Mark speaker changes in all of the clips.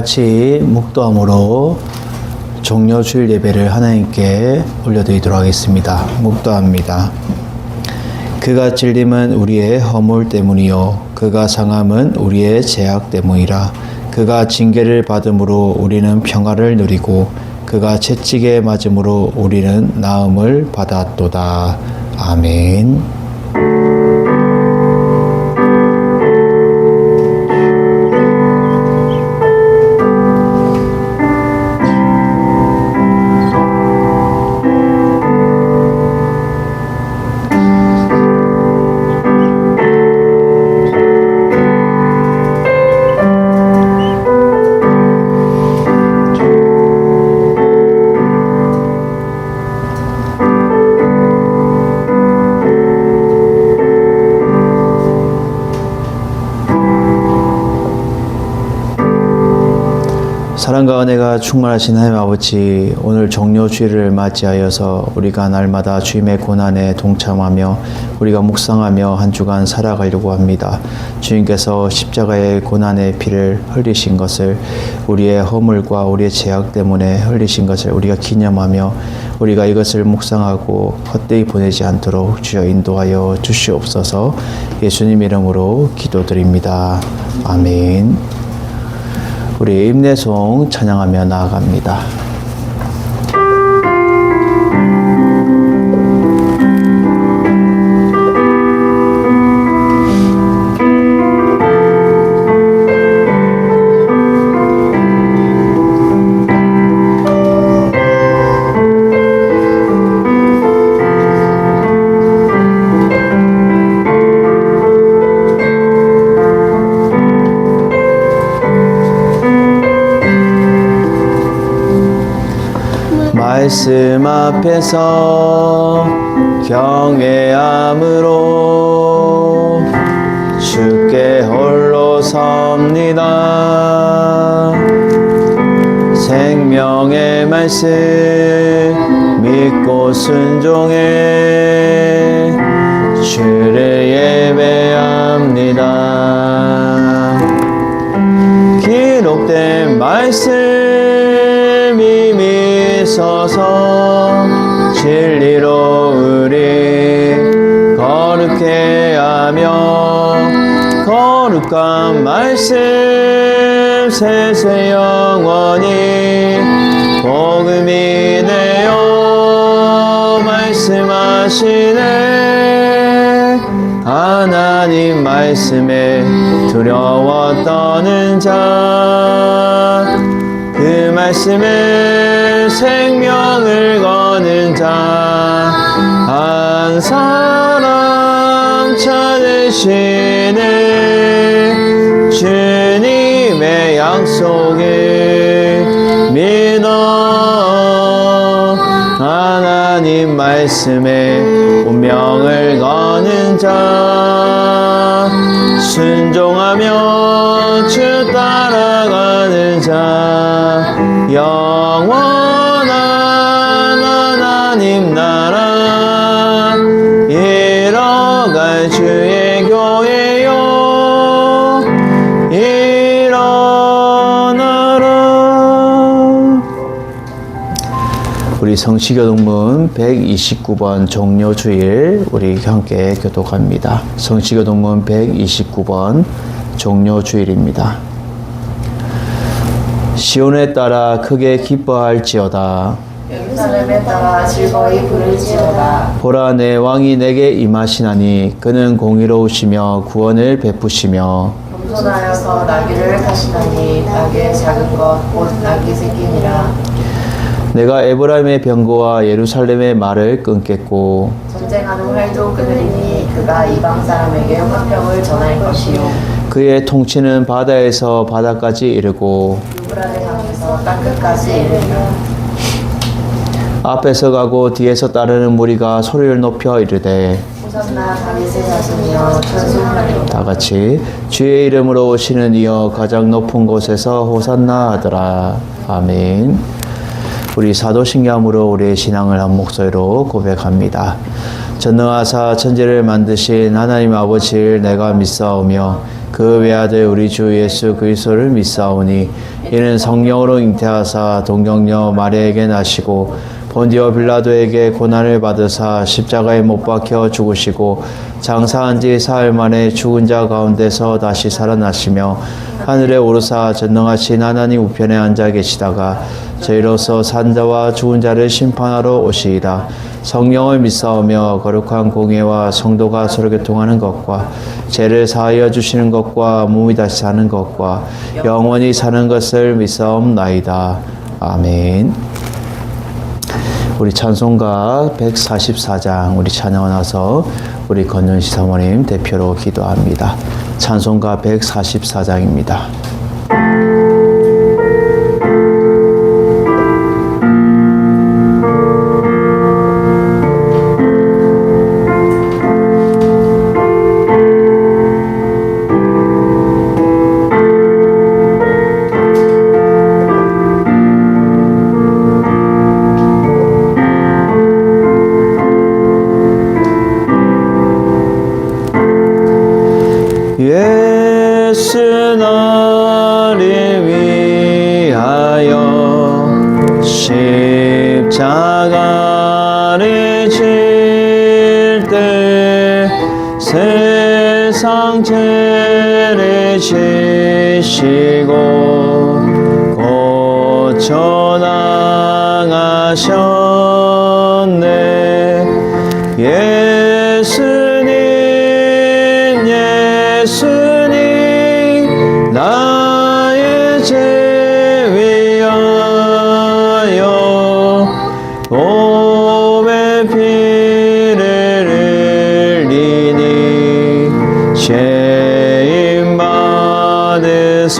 Speaker 1: 같이 묵도함으로 종려주일 예배를 하나님께 올려드리도록 하겠습니다. 묵도합니다. 그가 찔림은 우리의 허물 때문이요 그가 상함은 우리의 죄악 때문이라. 그가 징계를 받음으로 우리는 평화를 누리고 그가 채찍에 맞음으로 우리는 나음을 받았도다. 아멘. 사랑과 은혜가 충만하신 하나님 아버지, 오늘 종려주일을 맞이하여서 우리가 날마다 주님의 고난에 동참하며 우리가 묵상하며 한 주간 살아가려고 합니다. 주님께서 십자가의 고난의 피를 흘리신 것을, 우리의 허물과 우리의 죄악 때문에 흘리신 것을 우리가 기념하며 우리가 이것을 묵상하고 헛되이 보내지 않도록 주여 인도하여 주시옵소서. 예수님 이름으로 기도드립니다. 아멘. 우리 임내송 찬양하며 나아갑니다. 말씀 앞에서 경외함으로 주께 홀로 섭니다. 생명의 말씀 믿고 순종해 주를 예배합니다. 기록된 말씀이 믿어서 진리로 우리 거룩해 하며 거룩한 말씀 세세 영원히 복음이 되어 말씀하시네. 하나님 말씀에 두려워 떠는 자, 그 말씀에 생명을 거는 자 한 사람 찾으시네. 주님의 약속을 믿어 하나님 말씀에 운명을 거는 자, 순종하며 주 따라가는 자, 영원한 하나님 나라 이뤄갈 주의 교회요 일어나라. 우리 성시교동문 129번 종려주일 우리 함께 교독합니다. 성시교동문 129번 종려주일입니다. 시온에 따라 크게 기뻐할지어다.
Speaker 2: 예루살렘에 따라 즐거이 부를지어다.
Speaker 1: 보라, 내 왕이 내게 임하시나니 그는 공의로우시며 구원을 베푸시며
Speaker 2: 겸손하여서 나귀를 타시나니 나귀의 작은 것 곧 나귀 새끼니라.
Speaker 1: 내가 에브라임의 병거와 예루살렘의 말을 끊겠고
Speaker 2: 전쟁하는 활도 끊으리니 그가 이방 사람에게 화평을 전할 것이요
Speaker 1: 그의 통치는 바다에서 바다까지 이르고
Speaker 2: 유브라데 강에서 땅끝까지 이르리라.
Speaker 1: 앞에서 가고 뒤에서 따르는 무리가 소리를 높여 이르되
Speaker 2: 호산나 다윗의 자손이여 천수하리로다.
Speaker 1: 다 같이 주의 이름으로 오시는 이여 가장 높은 곳에서 호산나 하더라. 아멘. 우리 사도신경으로 우리의 신앙을 한 목소리로 고백합니다. 전능하사 천지를 만드신 하나님 아버지를 내가 믿사오며 그 외아들 우리 주 예수 그리스도를 믿사오니 이는 성령으로 잉태하사 동정녀 마리아에게 나시고 본디오 빌라도에게 고난을 받으사 십자가에 못 박혀 죽으시고 장사한 지 사흘 만에 죽은 자 가운데서 다시 살아나시며 하늘에 오르사 전능하신 하나님 우편에 앉아 계시다가 저희로서 산자와 죽은 자를 심판하러 오시리라. 성령을 믿사오며 거룩한 공예와 성도가 서로 교통하는 것과 죄를 사하여 주시는 것과 몸이 다시 사는 것과 영원히 사는 것을 믿사옵나이다. 아멘. 우리 찬송가 144장 우리 찬양하고 나서 우리 건전시 사모님 대표로 기도합니다. 찬송가 144장입니다. 예수 나를 위하여 십자가를 질 때 세상 죄를 지시고 고쳐나가셨네. 예수님 나의 죄 위하여 몸에 피를 흘리니 죄인 받으소서.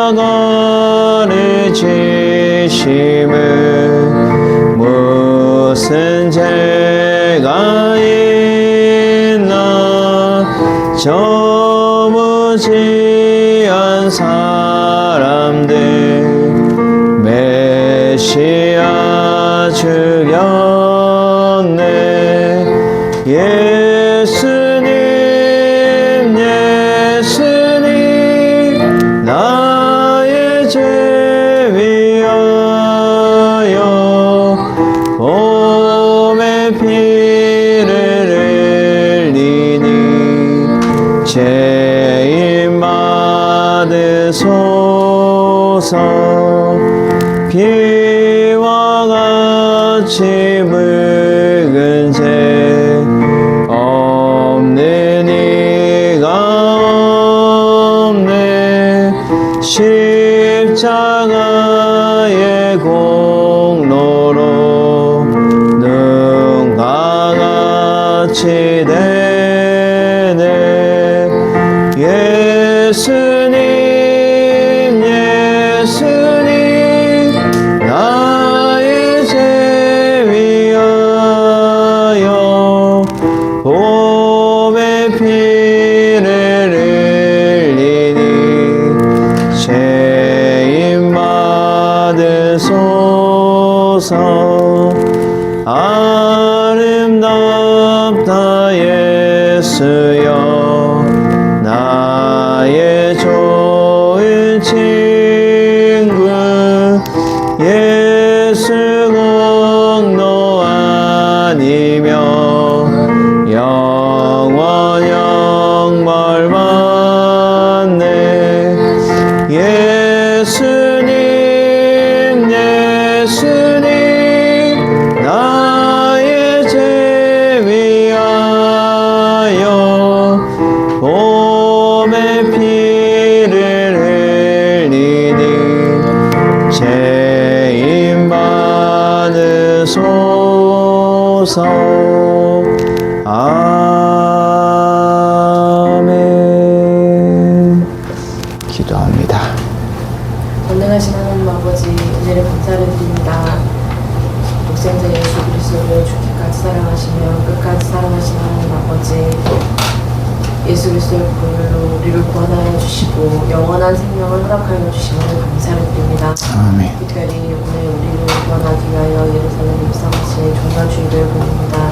Speaker 1: 십자가를 지심은 무슨 죄가 있나. 저 무지한 사람들 메시아 죽였네. 예수님 나의 죄 위하여 몸에 피를 흘리니 죄인 받으소서. 피와 같이 붉은 죄 없는 이가 없네. 십자가의 공로로 눈과 같이 되네. 예수님 나의 죄 위하여 몸에 피를 흘리니 죄인 받으소서. 아름답다 예수여 나의 좋은 친구. 예수 공로 아니며 영원 영벌 받네. 예수님 나의 죄 위하여 몸에 피를 흘리니 죄인 받으소서. 아멘. 기도합니다.
Speaker 2: 전능하신 하나님 아버지, 은혜를 감사를 드립니다. 독생자 예수 그리스도를 죽기까지 사랑하시며 끝까지 사랑하신 하나님 아버지, 예수 예수 그리스도의 보혈로 우리를 구원하여 주시고 영원한 생명을 허락하여 주심을 감사를 드립니다.
Speaker 1: 아멘.
Speaker 2: 특별히 오늘 우리를 구원하기 위하여 예루살렘 입성하신 종려주의를 보냅니다.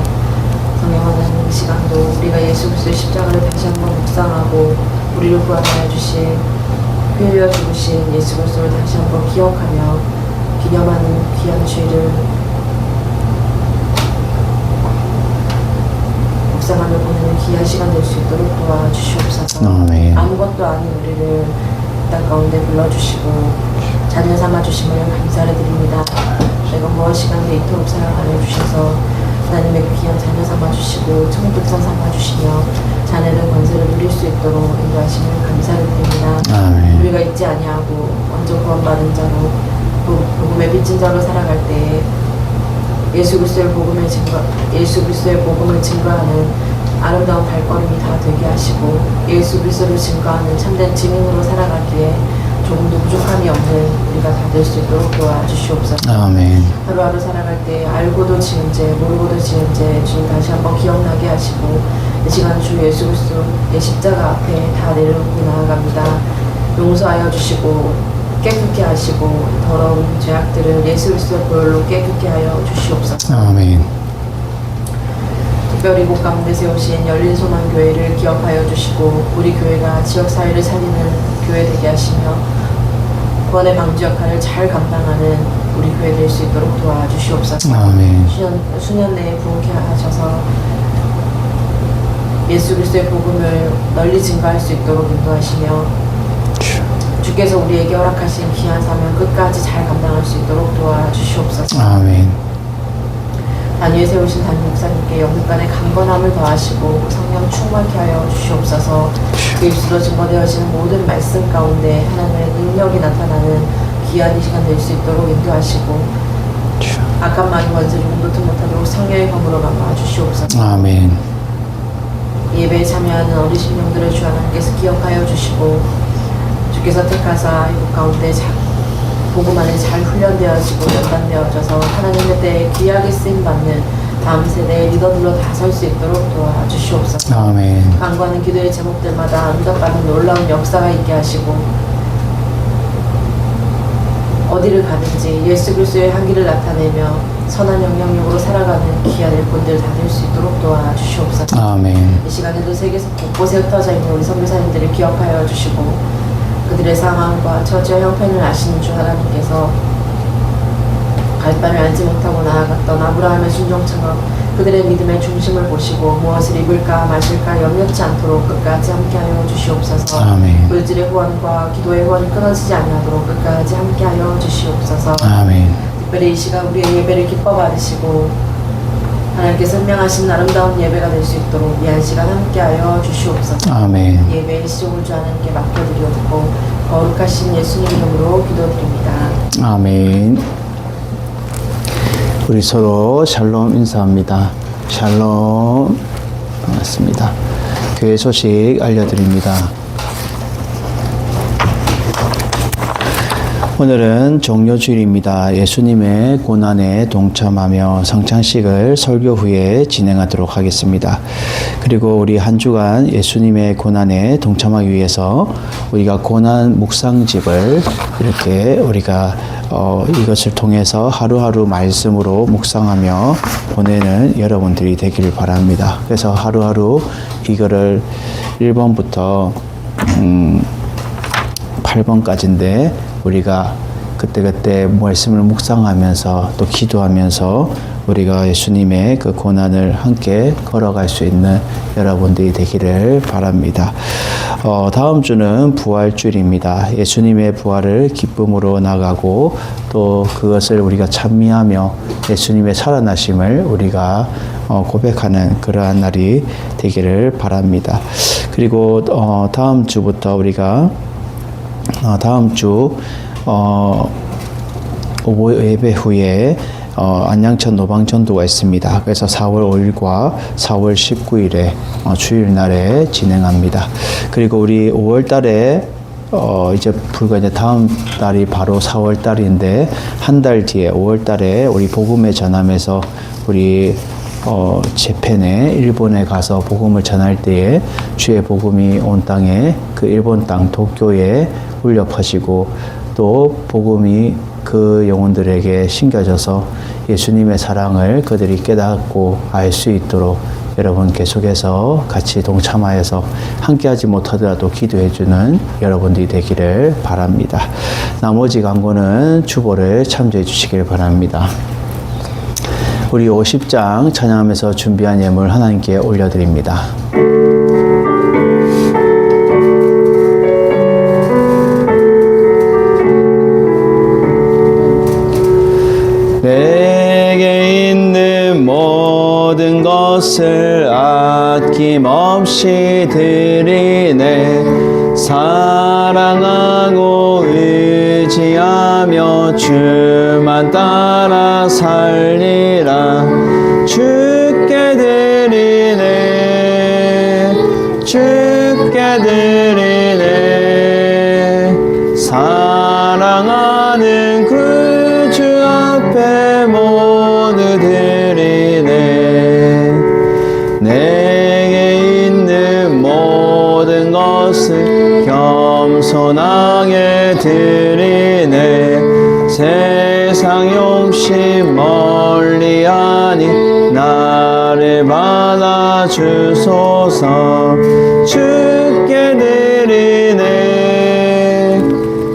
Speaker 2: 성령 하나님, 이 시간도 우리가 예수 그리스도의 십자가를 다시 한번 묵상하고 우리를 구원하여 주신 흘려 죽으신 예수 그리스도를 다시 한번 기억하며 기념하는 귀한 주의를 묵상하며 보내는 귀한 시간 될 수 있도록 도와주시옵소서.
Speaker 1: 아멘.
Speaker 2: 아무것도 아닌 우리를 땅 가운데 불러주시고 자녀 삼아주심을 감사를 드립니다. 저희가 무엇이 간데 이토록 사랑하여 주셔서 하나님의 귀한 자녀 삼아주시고 천국백성 삼아주시며 자녀의 권세를 누릴 수 있도록 인도하심을 감사를 드립니다.
Speaker 1: 아멘.
Speaker 2: 우리가 잊지 아니하고 완전 구원받은 자로 복음의 빚진 자로 살아갈 때에 예수 그리스도의 복음을 증거하는 아름다운 발걸음이 다 되게 하시고 예수 그리스도를 증거하는 참된 증인으로 살아가기에 조금도 부족함이 없는 우리가 다 될 수 있도록 도와주시옵소서.
Speaker 1: 아멘.
Speaker 2: 하루하루 살아갈 때 알고도 지은 죄, 모르고도 지은 죄 주님 다시 한번 기억나게 하시고 이 시간 주 예수 그리스도의 십자가 앞에 다 내려놓고 나아갑니다. 용서하여 주시고 깨끗게 하시고 더러운 죄악들을 예수 그리스도의 보혈로 깨끗게 하여 주시옵소서.
Speaker 1: 아멘.
Speaker 2: 특별히 곳 가운데 세우신 열린 소망 교회를 기억하여 주시고 우리 교회가 지역 사회를 살리는 교회 되게 하시며 구원의 방주 역할을 잘 감당하는 우리 교회 될 수 있도록 도와주시옵소서.
Speaker 1: 아멘.
Speaker 2: 수년 내에 부흥케 하셔서 예수 그리스도의 복음을 널리 증거할 수 있도록 인도하시며 주께서 우리에게 허락하신 귀한 사명 끝까지 잘 감당할 수 있도록 도와주시옵소서.
Speaker 1: 아멘.
Speaker 2: 단위에 세우신 담임 목사님께 영육간의 강건함을 더하시고 성령 충만케 하여 주시옵소서. 그 입술로 증거되어지는 모든 말씀 가운데 하나님의 능력이 나타나는 귀한 이 시간 될 수 있도록 인도하시고 악한 많은 원수를 공도트 못하도록 성령의 검으로 막아 주시옵소서.
Speaker 1: 아멘.
Speaker 2: 예배에 참여하는 어린 신령들을 주 하나님께서 기억하여 주시고 주께서 택하사 이곳 가운데 복음 안에 잘 훈련되어지고 연단되어져서 하나님의 때에 귀하게 쓰임받는 다음 세대의 리더들로 다 설 수 있도록 도와주시옵소서.
Speaker 1: 아멘.
Speaker 2: 간구하는 기도의 제목들마다 응답받는 놀라운 역사가 있게 하시고 어디를 가든지 예수 그리스도의 향기를 나타내며 선한 영향력으로 살아가는 귀한 일꾼들 다 될 수 있도록 도와주시옵소서.
Speaker 1: 아멘.
Speaker 2: 이 시간에도 세계 곳곳에 흩어져 있는 우리 선교사님들을 기억하여 주시고 그들의 상황과 처지와 형편을 아시는 주 하나님께서 갈 바를 알지 못하고 나아갔던 아브라함의 순종처럼 그들의 믿음의 중심을 보시고 무엇을 입을까 마실까 염려치 않도록 끝까지 함께하여 주시옵소서.
Speaker 1: 아멘.
Speaker 2: 물질의 후원과 기도의 후원이 끊어지지 않도록 끝까지 함께하여 주시옵소서.
Speaker 1: 아멘.
Speaker 2: 특별히 이 시간 우리의 예배를 기뻐 받으시고 하나님께서 선명하신 아름다운 예배가 될 수 있도록 이 한 시간 함께하여 주시옵소서.
Speaker 1: 아멘.
Speaker 2: 예배의 시종을 주 하나님께 맡겨드리옵고 거룩하신 예수님 이름으로 기도드립니다.
Speaker 1: 아멘. 우리 서로 샬롬 인사합니다. 샬롬. 반갑습니다. 교회 소식 알려드립니다. 오늘은 종료주일입니다. 예수님의 고난에 동참하며 성찬식을 설교 후에 진행하도록 하겠습니다. 그리고 우리 한 주간 예수님의 고난에 동참하기 위해서 우리가 고난 묵상집을 이렇게 우리가 이것을 통해서 하루하루 말씀으로 묵상하며 보내는 여러분들이 되기를 바랍니다. 그래서 하루하루 이거를 1번부터 8번까지인데 우리가 그때그때 말씀을 묵상하면서 또 기도하면서 우리가 예수님의 그 고난을 함께 걸어갈 수 있는 여러분들이 되기를 바랍니다. 다음 주는 부활주일입니다. 예수님의 부활을 기쁨으로 나가고 또 그것을 우리가 찬미하며 예수님의 살아나심을 우리가 고백하는 그러한 날이 되기를 바랍니다. 그리고 다음 주부터 우리가 다음 주 예배 후에 안양천 노방전도가 있습니다. 그래서 4월 5일과 4월 19일에 주일날에 진행합니다. 그리고 우리 5월 달에 이제 불과 이제 다음 달이 바로 4월 달인데 한 달 뒤에 5월 달에 우리 복음의 전함에서 우리 재팬에 일본에 가서 복음을 전할 때에 주의 복음이 온 땅에 그 일본 땅 도쿄에 울려 퍼지고 또 복음이 그 영혼들에게 심겨져서 예수님의 사랑을 그들이 깨닫고 알 수 있도록 여러분 계속해서 같이 동참하여서 함께하지 못하더라도 기도해주는 여러분들이 되기를 바랍니다. 나머지 광고는 주보를 참조해 주시길 바랍니다. 우리 50장 찬양하면서 준비한 예물 하나님께 올려드립니다. 내게 있는 모든 것을 아낌없이 드리네. 사랑하고 의지하며 주만 따라 살리라. 주께 드리네. 주께 드리네. 사랑하는 그 주 앞에 모두 드리네. 내게 있는 모든 것을 겸손하게 드리네. 세상 욕심 멀리하니 나를 받아주소서. 주께 드리네.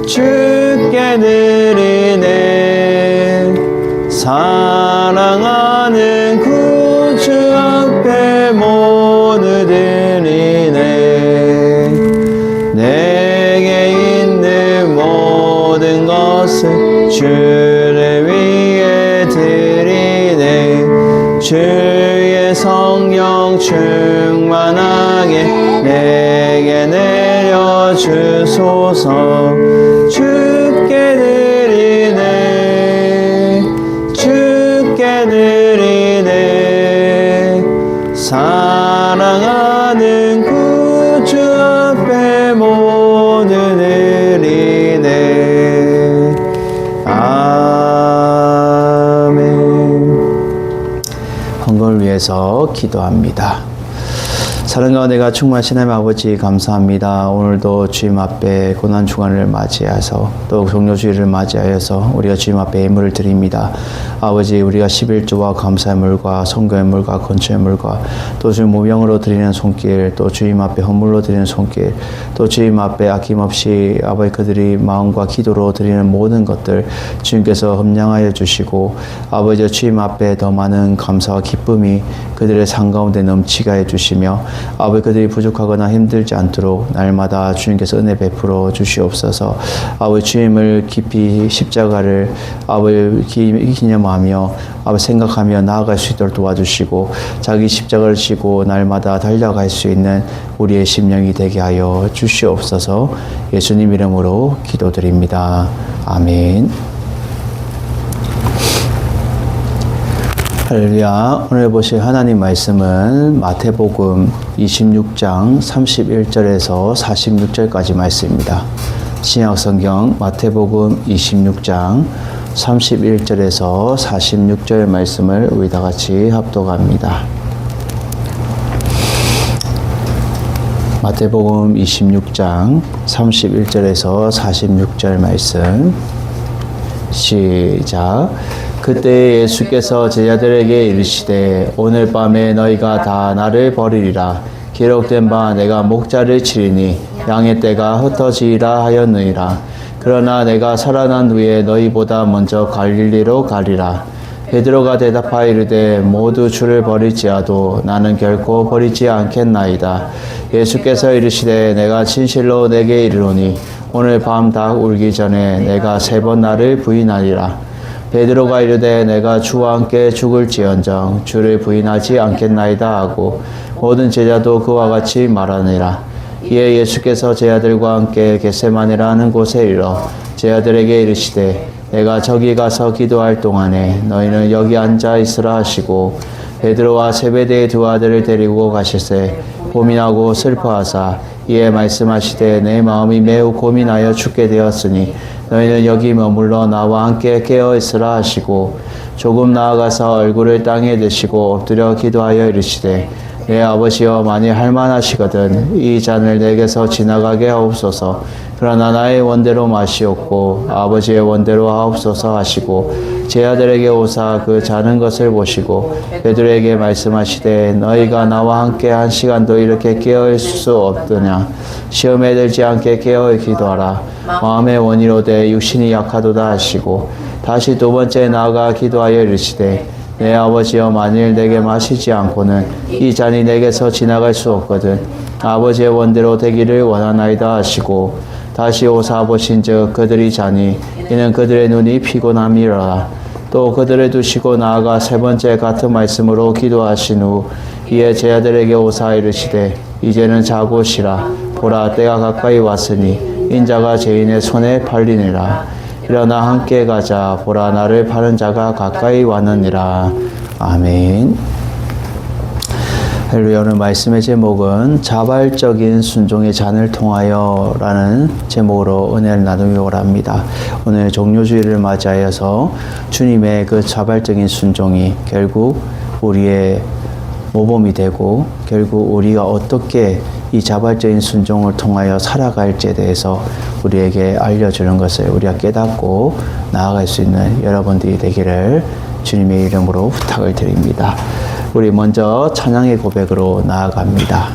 Speaker 1: 주께 드리네. 사랑하는 구주 앞에 모두 드리네. 내게 있는 모든 것을 주를 위해 드리네. 주의 성령 충만하게 내게 내려주소서. 주께 드리네. 주께 드리네. 사랑하는 구주 앞에 모두 드리네. 아멘. 헌금을 위해서 기도합니다. 사랑과 은혜가 충만하신 하나님 아버지 감사합니다. 오늘도 주님 앞에 고난주간을 맞이해서 또 종료주일을 맞이하여서 우리가 주님 앞에 예물을 드립니다. 아버지 우리가 11조와 감사의 물과 성교의 물과 건축의 물과 또 주님 모명으로 드리는 손길 또 주님 앞에 헌물로 드리는 손길 또 주님 앞에 아낌없이 아버지 그들이 마음과 기도로 드리는 모든 것들 주님께서 흠량하여 주시고 아버지 주님 앞에 더 많은 감사와 기쁨이 그들의 삶 가운데 넘치게 해주시며 아버지 그들이 부족하거나 힘들지 않도록 날마다 주님께서 은혜 베풀어 주시옵소서. 아버지 주님을 깊이 십자가를 아버지 기념하며 아버지 생각하며 나아갈 수 있도록 도와주시고 자기 십자가를 지고 날마다 달려갈 수 있는 우리의 심령이 되게 하여 주시옵소서. 예수님 이름으로 기도드립니다. 아멘. 할렐루야. 오늘 보실 하나님 말씀은 마태복음 26장 31절에서 46절까지 말씀입니다. 신약성경 마태복음 26장 31절에서 46절 말씀을 우리 다 같이 합독합니다. 마태복음 26장 31절에서 46절 말씀 시작. 그때 예수께서 제자들에게 이르시되 오늘 밤에 너희가 다 나를 버리리라. 기록된 바 내가 목자를 치리니 양의 떼가 흩어지리라 하였느니라. 그러나 내가 살아난 후에 너희보다 먼저 갈릴리로 가리라. 베드로가 대답하여 이르되 모두 주를 버릴지라도 나는 결코 버리지 않겠나이다. 예수께서 이르시되 내가 진실로 내게 이르노니 오늘 밤 닭 울기 전에 내가 3번 나를 부인하리라. 베드로가 이르되 내가 주와 함께 죽을지언정 주를 부인하지 않겠나이다 하고 모든 제자도 그와 같이 말하니라. 이에 예수께서 제자들과 함께 겟세마네라 하는 곳에 이르러 제자들에게 이르시되 내가 저기 가서 기도할 동안에 너희는 여기 앉아 있으라 하시고 베드로와 세베대의 2 아들을 데리고 가실새 고민하고 슬퍼하사 이에 말씀하시되 내 마음이 매우 고민하여 죽게 되었으니 너희는 여기 머물러 나와 함께 깨어 있으라 하시고 조금 나아가서 얼굴을 땅에 대시고 엎드려 기도하여 이르시되 내 아버지여 만일 할만하시거든 이 잔을 내게서 지나가게 하옵소서. 그러나 나의 원대로 마시옵고 아버지의 원대로 하옵소서 하시고 제 아들에게 오사 그 자는 것을 보시고 베드로에게 말씀하시되 너희가 나와 함께 한 시간도 이렇게 깨어 있을 수 없더냐. 시험에 들지 않게 깨어 기도하라. 마음의 원이로되 육신이 약하도다 하시고 다시 두 번째 나아가 기도하여 이르시되 내 아버지여 만일 내게 마시지 않고는 이 잔이 내게서 지나갈 수 없거든 아버지의 원대로 되기를 원하나이다 하시고 다시 오사 보신즉 그들이 자니 이는 그들의 눈이 피곤함이라. 또 그들을 두시고 나아가 세 번째 같은 말씀으로 기도하신 후 이에 제 아들에게 오사 이르시되 이제는 자고 쉬라. 보라 때가 가까이 왔으니 인자가 죄인의 손에 팔리니라. 일어나 함께 가자. 보라 나를 파는 자가 가까이 왔느니라. 아멘. 할렐루야. 오늘 말씀의 제목은 자발적인 순종의 잔을 통하여 라는 제목으로 은혜를 나누려고 합니다. 오늘 종료주일을 맞이하여서 주님의 그 자발적인 순종이 결국 우리의 모범이 되고 결국 우리가 어떻게 이 자발적인 순종을 통하여 살아갈지에 대해서 우리에게 알려주는 것을 우리가 깨닫고 나아갈 수 있는 여러분들이 되기를 주님의 이름으로 부탁을 드립니다. 우리 먼저 찬양의 고백으로 나아갑니다.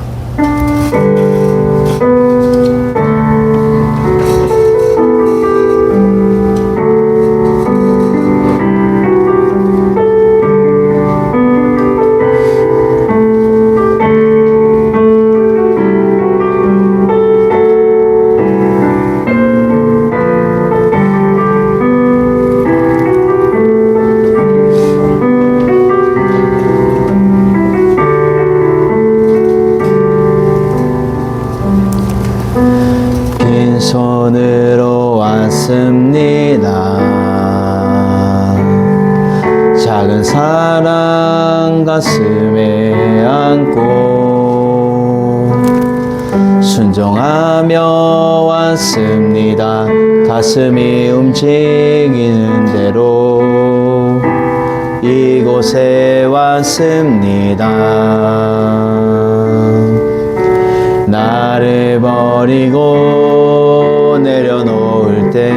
Speaker 1: 손으로 왔습니다. 작은 사랑 가슴에 안고 순종하며 왔습니다. 가슴이 움직이는 대로 이곳에 왔습니다. 나를 버리고 내려놓을 때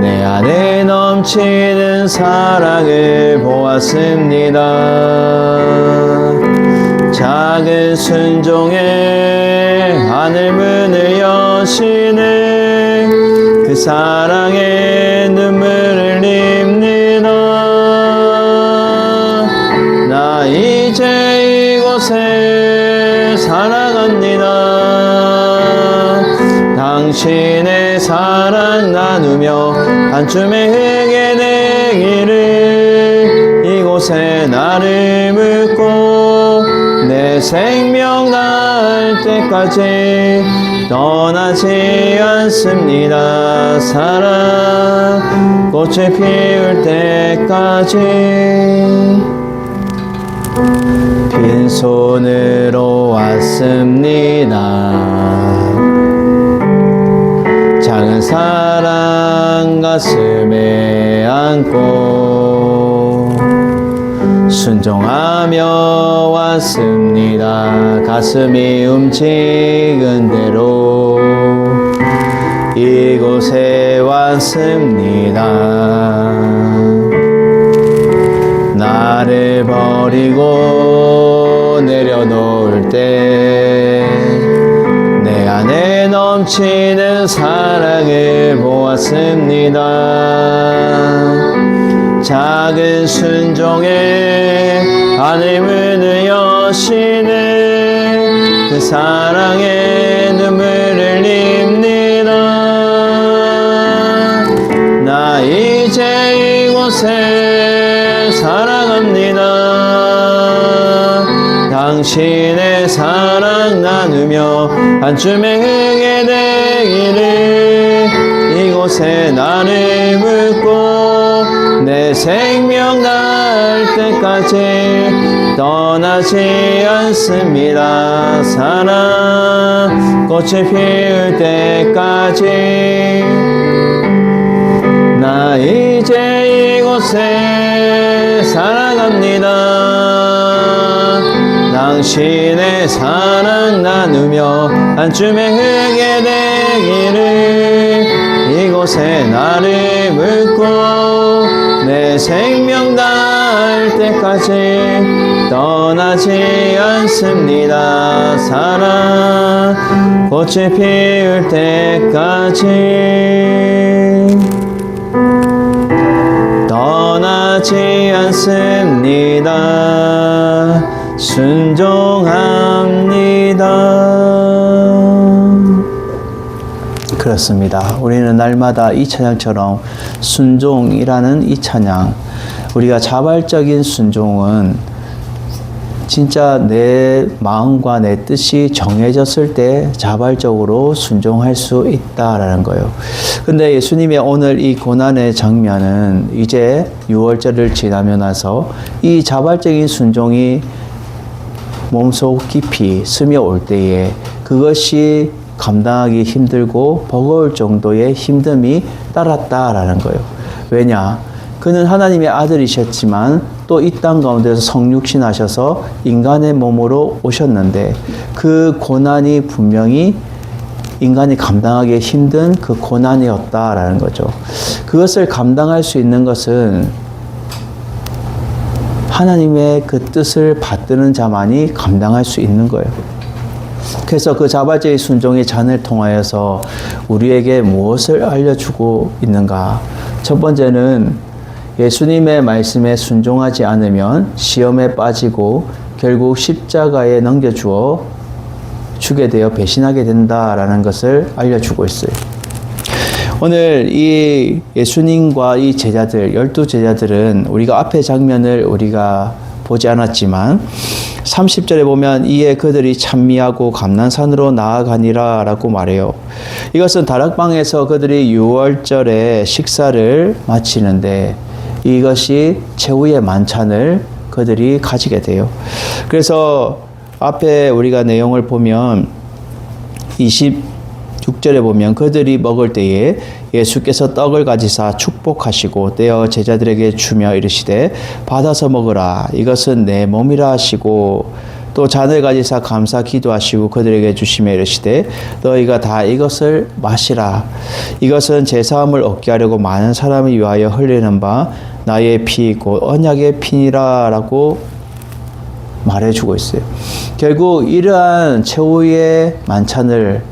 Speaker 1: 내 안에 넘치는 사랑을 보았습니다. 작은 순종에 하늘문을 여시는 그 사랑에 눈물을 흘립니다. 나 이제 이곳에 살아갑니다. 당신의 사랑 나누며 한줌의 흙에 내기를 이곳에 나를 묻고 내 생명 다할 때까지 떠나지 않습니다. 사랑 꽃을 피울 때까지 빈손으로 왔습니다. 작은 사랑 가슴에 안고 순종하며 왔습니다. 가슴이 움직인 대로 이곳에 왔습니다. 나를 버리고 내려놓을 때 내 안에 넘치는 사랑을 보았습니다. 작은 순종에 하늘문을 여시는 그 사랑에 눈물을 흘립니다. 나 이제 이곳에 살아갑니다. 당신의 사랑 나누며 한줌의 흙에 되기를 이곳에 나를 묻고 내 생명 다할 때까지 떠나지 않습니다. 사랑 꽃을 피울 때까지 나 이제 이곳에 살아갑니다. 당신의 사랑 나누며 한줌에 흐르게 되기를 이곳에 나를 묻고 내 생명 다할 때까지 떠나지 않습니다. 사랑 꽃이 피울 때까지 떠나지 않습니다. 순종합니다. 그렇습니다. 우리는 날마다 이 찬양처럼 순종이라는 이 찬양, 우리가 자발적인 순종은 진짜 내 마음과 내 뜻이 정해졌을 때 자발적으로 순종할 수 있다라는 거예요. 근데 예수님의 오늘 이 고난의 장면은 이제 6월절을 지나며 나서 이 자발적인 순종이 몸속 깊이 스며올 때에 그것이 감당하기 힘들고 버거울 정도의 힘듦이 따랐다라는 거예요. 왜냐? 그는 하나님의 아들이셨지만 또 이 땅 가운데서 성육신하셔서 인간의 몸으로 오셨는데 그 고난이 분명히 인간이 감당하기 힘든 그 고난이었다라는 거죠. 그것을 감당할 수 있는 것은 하나님의 그 뜻을 받드는 자만이 감당할 수 있는 거예요. 그래서 그 자발적인 순종의 잔을 통하여서 우리에게 무엇을 알려주고 있는가? 첫 번째는 예수님의 말씀에 순종하지 않으면 시험에 빠지고 결국 십자가에 넘겨주어 주게 되어 배신하게 된다라는 것을 알려주고 있어요. 오늘 이 예수님과 이 제자들, 12제자들은 우리가 앞의 장면을 우리가 보지 않았지만 30절에 보면 이에 그들이 찬미하고 감난산으로 나아가니라 라고 말해요. 이것은 다락방에서 그들이 6월절에 식사를 마치는데 이것이 최후의 만찬을 그들이 가지게 돼요. 그래서 앞에 우리가 내용을 보면 26절에 보면 그들이 먹을 때에 예수께서 떡을 가지사 축복하시고 떼어 제자들에게 주며 이르시되 받아서 먹으라 이것은 내 몸이라 하시고 또 잔을 가지사 감사 기도하시고 그들에게 주시며 이르시되 너희가 다 이것을 마시라 이것은 제 사함을 얻게 하려고 많은 사람을 위하여 흘리는 바 나의 피 곧 언약의 피니라 라고 말해주고 있어요. 결국 이러한 최후의 만찬을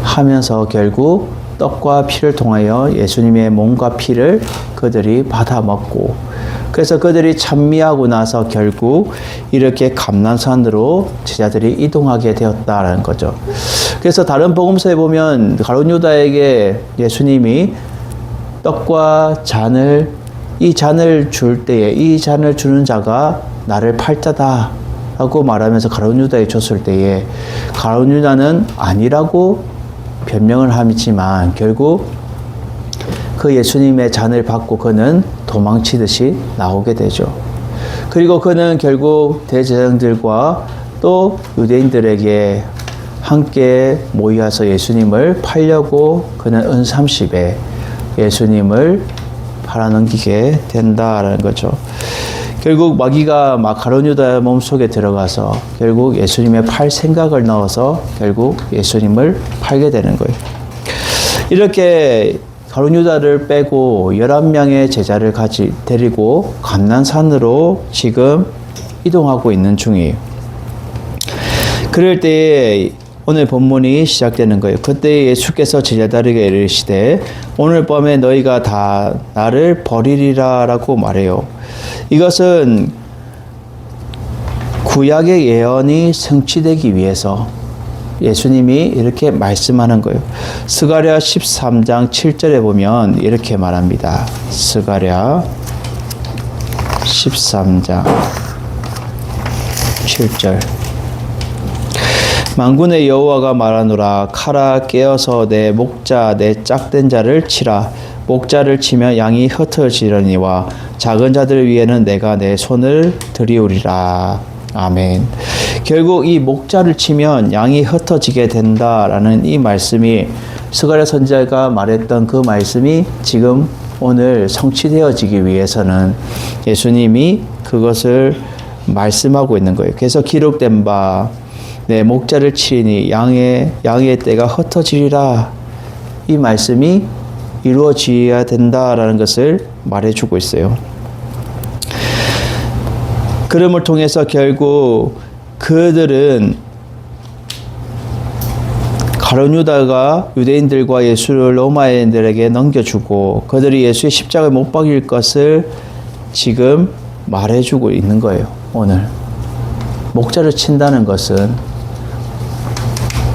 Speaker 1: 하면서 결국 떡과 피를 통하여 예수님의 몸과 피를 그들이 받아 먹고 그래서 그들이 찬미하고 나서 결국 이렇게 감난산으로 제자들이 이동하게 되었다라는 거죠. 그래서 다른 복음서에 보면 가룟 유다에게 예수님이 떡과 잔을 이 잔을 줄 때에 이 잔을 주는 자가 나를 팔자다 라고 말하면서 가룟 유다에 줬을 때에 가룟 유다는 아니라고 변명을 하지만 결국 그 예수님의 잔을 받고 그는 도망치듯이 나오게 되죠. 그리고 그는 결국 대제사장들과 또 유대인들에게 함께 모여서 예수님을 팔려고 그는 은30에 예수님을 팔아넘기게 된다라는 거죠. 결국 마귀가 가룟 유다의 몸속에 들어가서 결국 예수님의 팔 생각을 넣어서 결국 예수님을 팔게 되는 거예요. 이렇게 가룟 유다를 빼고 11명의 제자를 데리고 감난산으로 지금 이동하고 있는 중이에요. 그럴 때에 오늘 본문이 시작되는 거예요. 그때 예수께서 제자들에게 이르시되 오늘 밤에 너희가 다 나를 버리리라 라고 말해요. 이것은 구약의 예언이 성취되기 위해서 예수님이 이렇게 말씀하는 거예요. 스가랴 13장 7절에 보면 이렇게 말합니다. 스가랴 13장 7절 만군의 여호와가 말하노라 칼아 깨어서 내 목자 내 짝된 자를 치라 목자를 치면 양이 흩어지려니와 작은 자들 위에는 내가 내 손을 들이우리라. 아멘. 결국 이 목자를 치면 양이 흩어지게 된다라는 이 말씀이 스가랴 선지자가 말했던 그 말씀이 지금 오늘 성취되어지기 위해서는 예수님이 그것을 말씀하고 있는 거예요. 그래서 기록된 바 내 목자를 치니 양의 때가 흩어지리라. 이 말씀이 이루어져야 된다라는 것을 말해주고 있어요. 그럼을 통해서 결국 그들은 가룟 유다가 유대인들과 예수를 로마인들에게 넘겨주고 그들이 예수의 십자가에 못 박일 것을 지금 말해주고 있는 거예요. 오늘 목자를 친다는 것은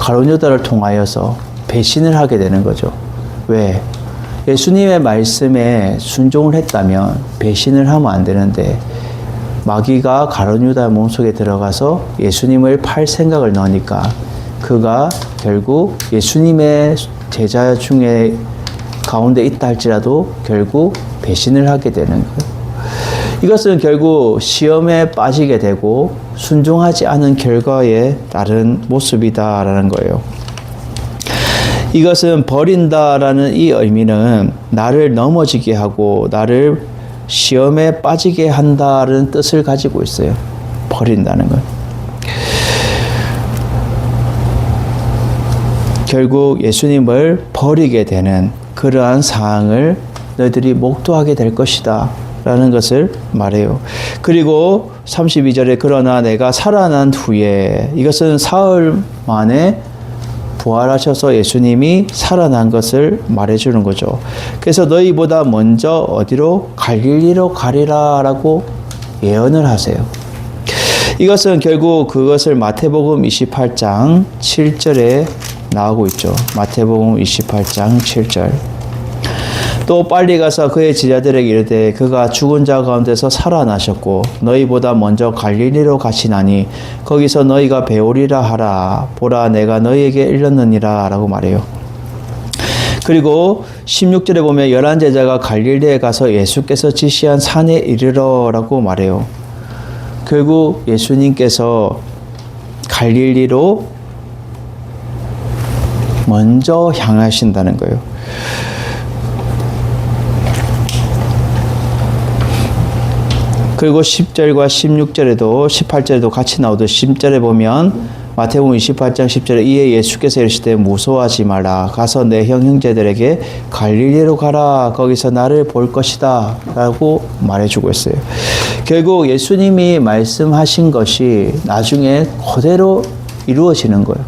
Speaker 1: 가룟 유다를 통하여서 배신을 하게 되는 거죠. 왜? 예수님의 말씀에 순종을 했다면 배신을 하면 안 되는데 마귀가 가룟 유다 몸속에 들어가서 예수님을 팔 생각을 넣으니까 그가 결국 예수님의 제자 중에 가운데 있다 할지라도 결국 배신을 하게 되는 거예요. 이것은 결국 시험에 빠지게 되고 순종하지 않은 결과에 따른 모습이다라는 거예요. 이것은 버린다라는 이 의미는 나를 넘어지게 하고 나를 시험에 빠지게 한다는 뜻을 가지고 있어요. 버린다는 건. 결국 예수님을 버리게 되는 그러한 상황을 너희들이 목도하게 될 것이다 라는 것을 말해요. 그리고 32절에 그러나 내가 살아난 후에, 이것은 사흘 만에 부활하셔서 예수님이 살아난 것을 말해주는 거죠. 그래서 너희보다 먼저 어디로? 갈릴리로 가리라 라고 예언을 하세요. 이것은 결국 그것을 마태복음 28장 7절에 나오고 있죠. 마태복음 28장 7절. 또 빨리 가서 그의 제자들에게 이르되 그가 죽은 자 가운데서 살아나셨고 너희보다 먼저 갈릴리로 가시나니 거기서 너희가 배우리라 하라. 보라 내가 너희에게 일렀느니라 라고 말해요. 그리고 16절에 보면 11제자가 갈릴리에 가서 예수께서 지시한 산에 이르러 라고 말해요. 결국 예수님께서 갈릴리로 먼저 향하신다는 거예요. 그리고 10절과 16절에도 18절에도 같이 나오듯 10절에 보면 마태복음 28장 10절에 이에 예수께서 이르시되 무서워하지 말라. 가서 내 형제들에게 갈릴리로 가라. 거기서 나를 볼 것이다 라고 말해주고 있어요. 결국 예수님이 말씀하신 것이 나중에 그대로 이루어지는 거예요.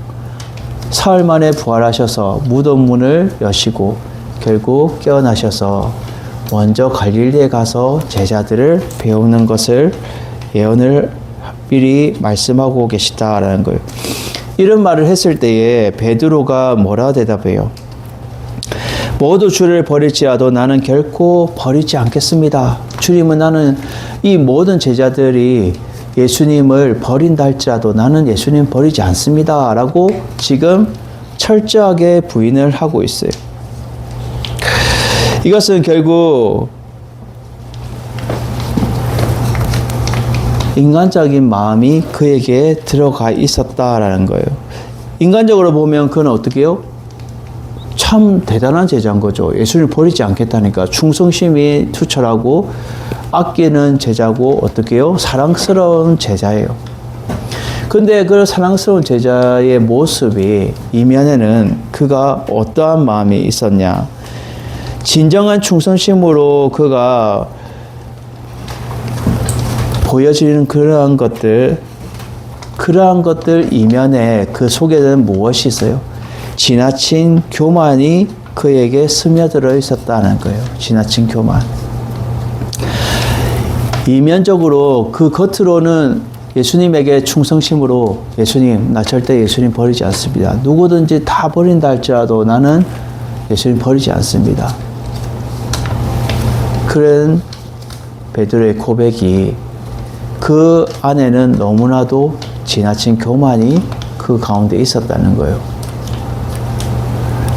Speaker 1: 사흘 만에 부활하셔서 무덤 문을 여시고 결국 깨어나셔서 먼저 갈릴리에 가서 제자들을 배우는 것을 예언을 미리 말씀하고 계시다라는 거예요. 이런 말을 했을 때에 베드로가 뭐라 대답해요? 모두 주를 버릴지라도 나는 결코 버리지 않겠습니다. 주님은 나는 이 모든 제자들이 예수님을 버린다 할지라도 나는 예수님 버리지 않습니다. 라고 지금 철저하게 부인을 하고 있어요. 이것은 결국 인간적인 마음이 그에게 들어가 있었다라는 거예요. 인간적으로 보면 그는 어떻게 해요? 참 대단한 제자인 거죠. 예수를 버리지 않겠다니까 충성심이 투철하고 아끼는 제자고 어떻게 해요? 사랑스러운 제자예요. 근데 그 사랑스러운 제자의 모습이 이면에는 그가 어떠한 마음이 있었냐? 진정한 충성심으로 그가 보여지는 그러한 것들 이면에 그 속에는 무엇이 있어요? 지나친 교만이 그에게 스며들어 있었다는 거예요. 지나친 교만. 이면적으로 그 겉으로는 예수님에게 충성심으로 예수님, 나 절대 예수님 버리지 않습니다. 누구든지 다 버린다 할지라도 나는 예수님 버리지 않습니다. 그런 베드로의 고백이 그 안에는 너무나도 지나친 교만이 그 가운데 있었다는 거예요.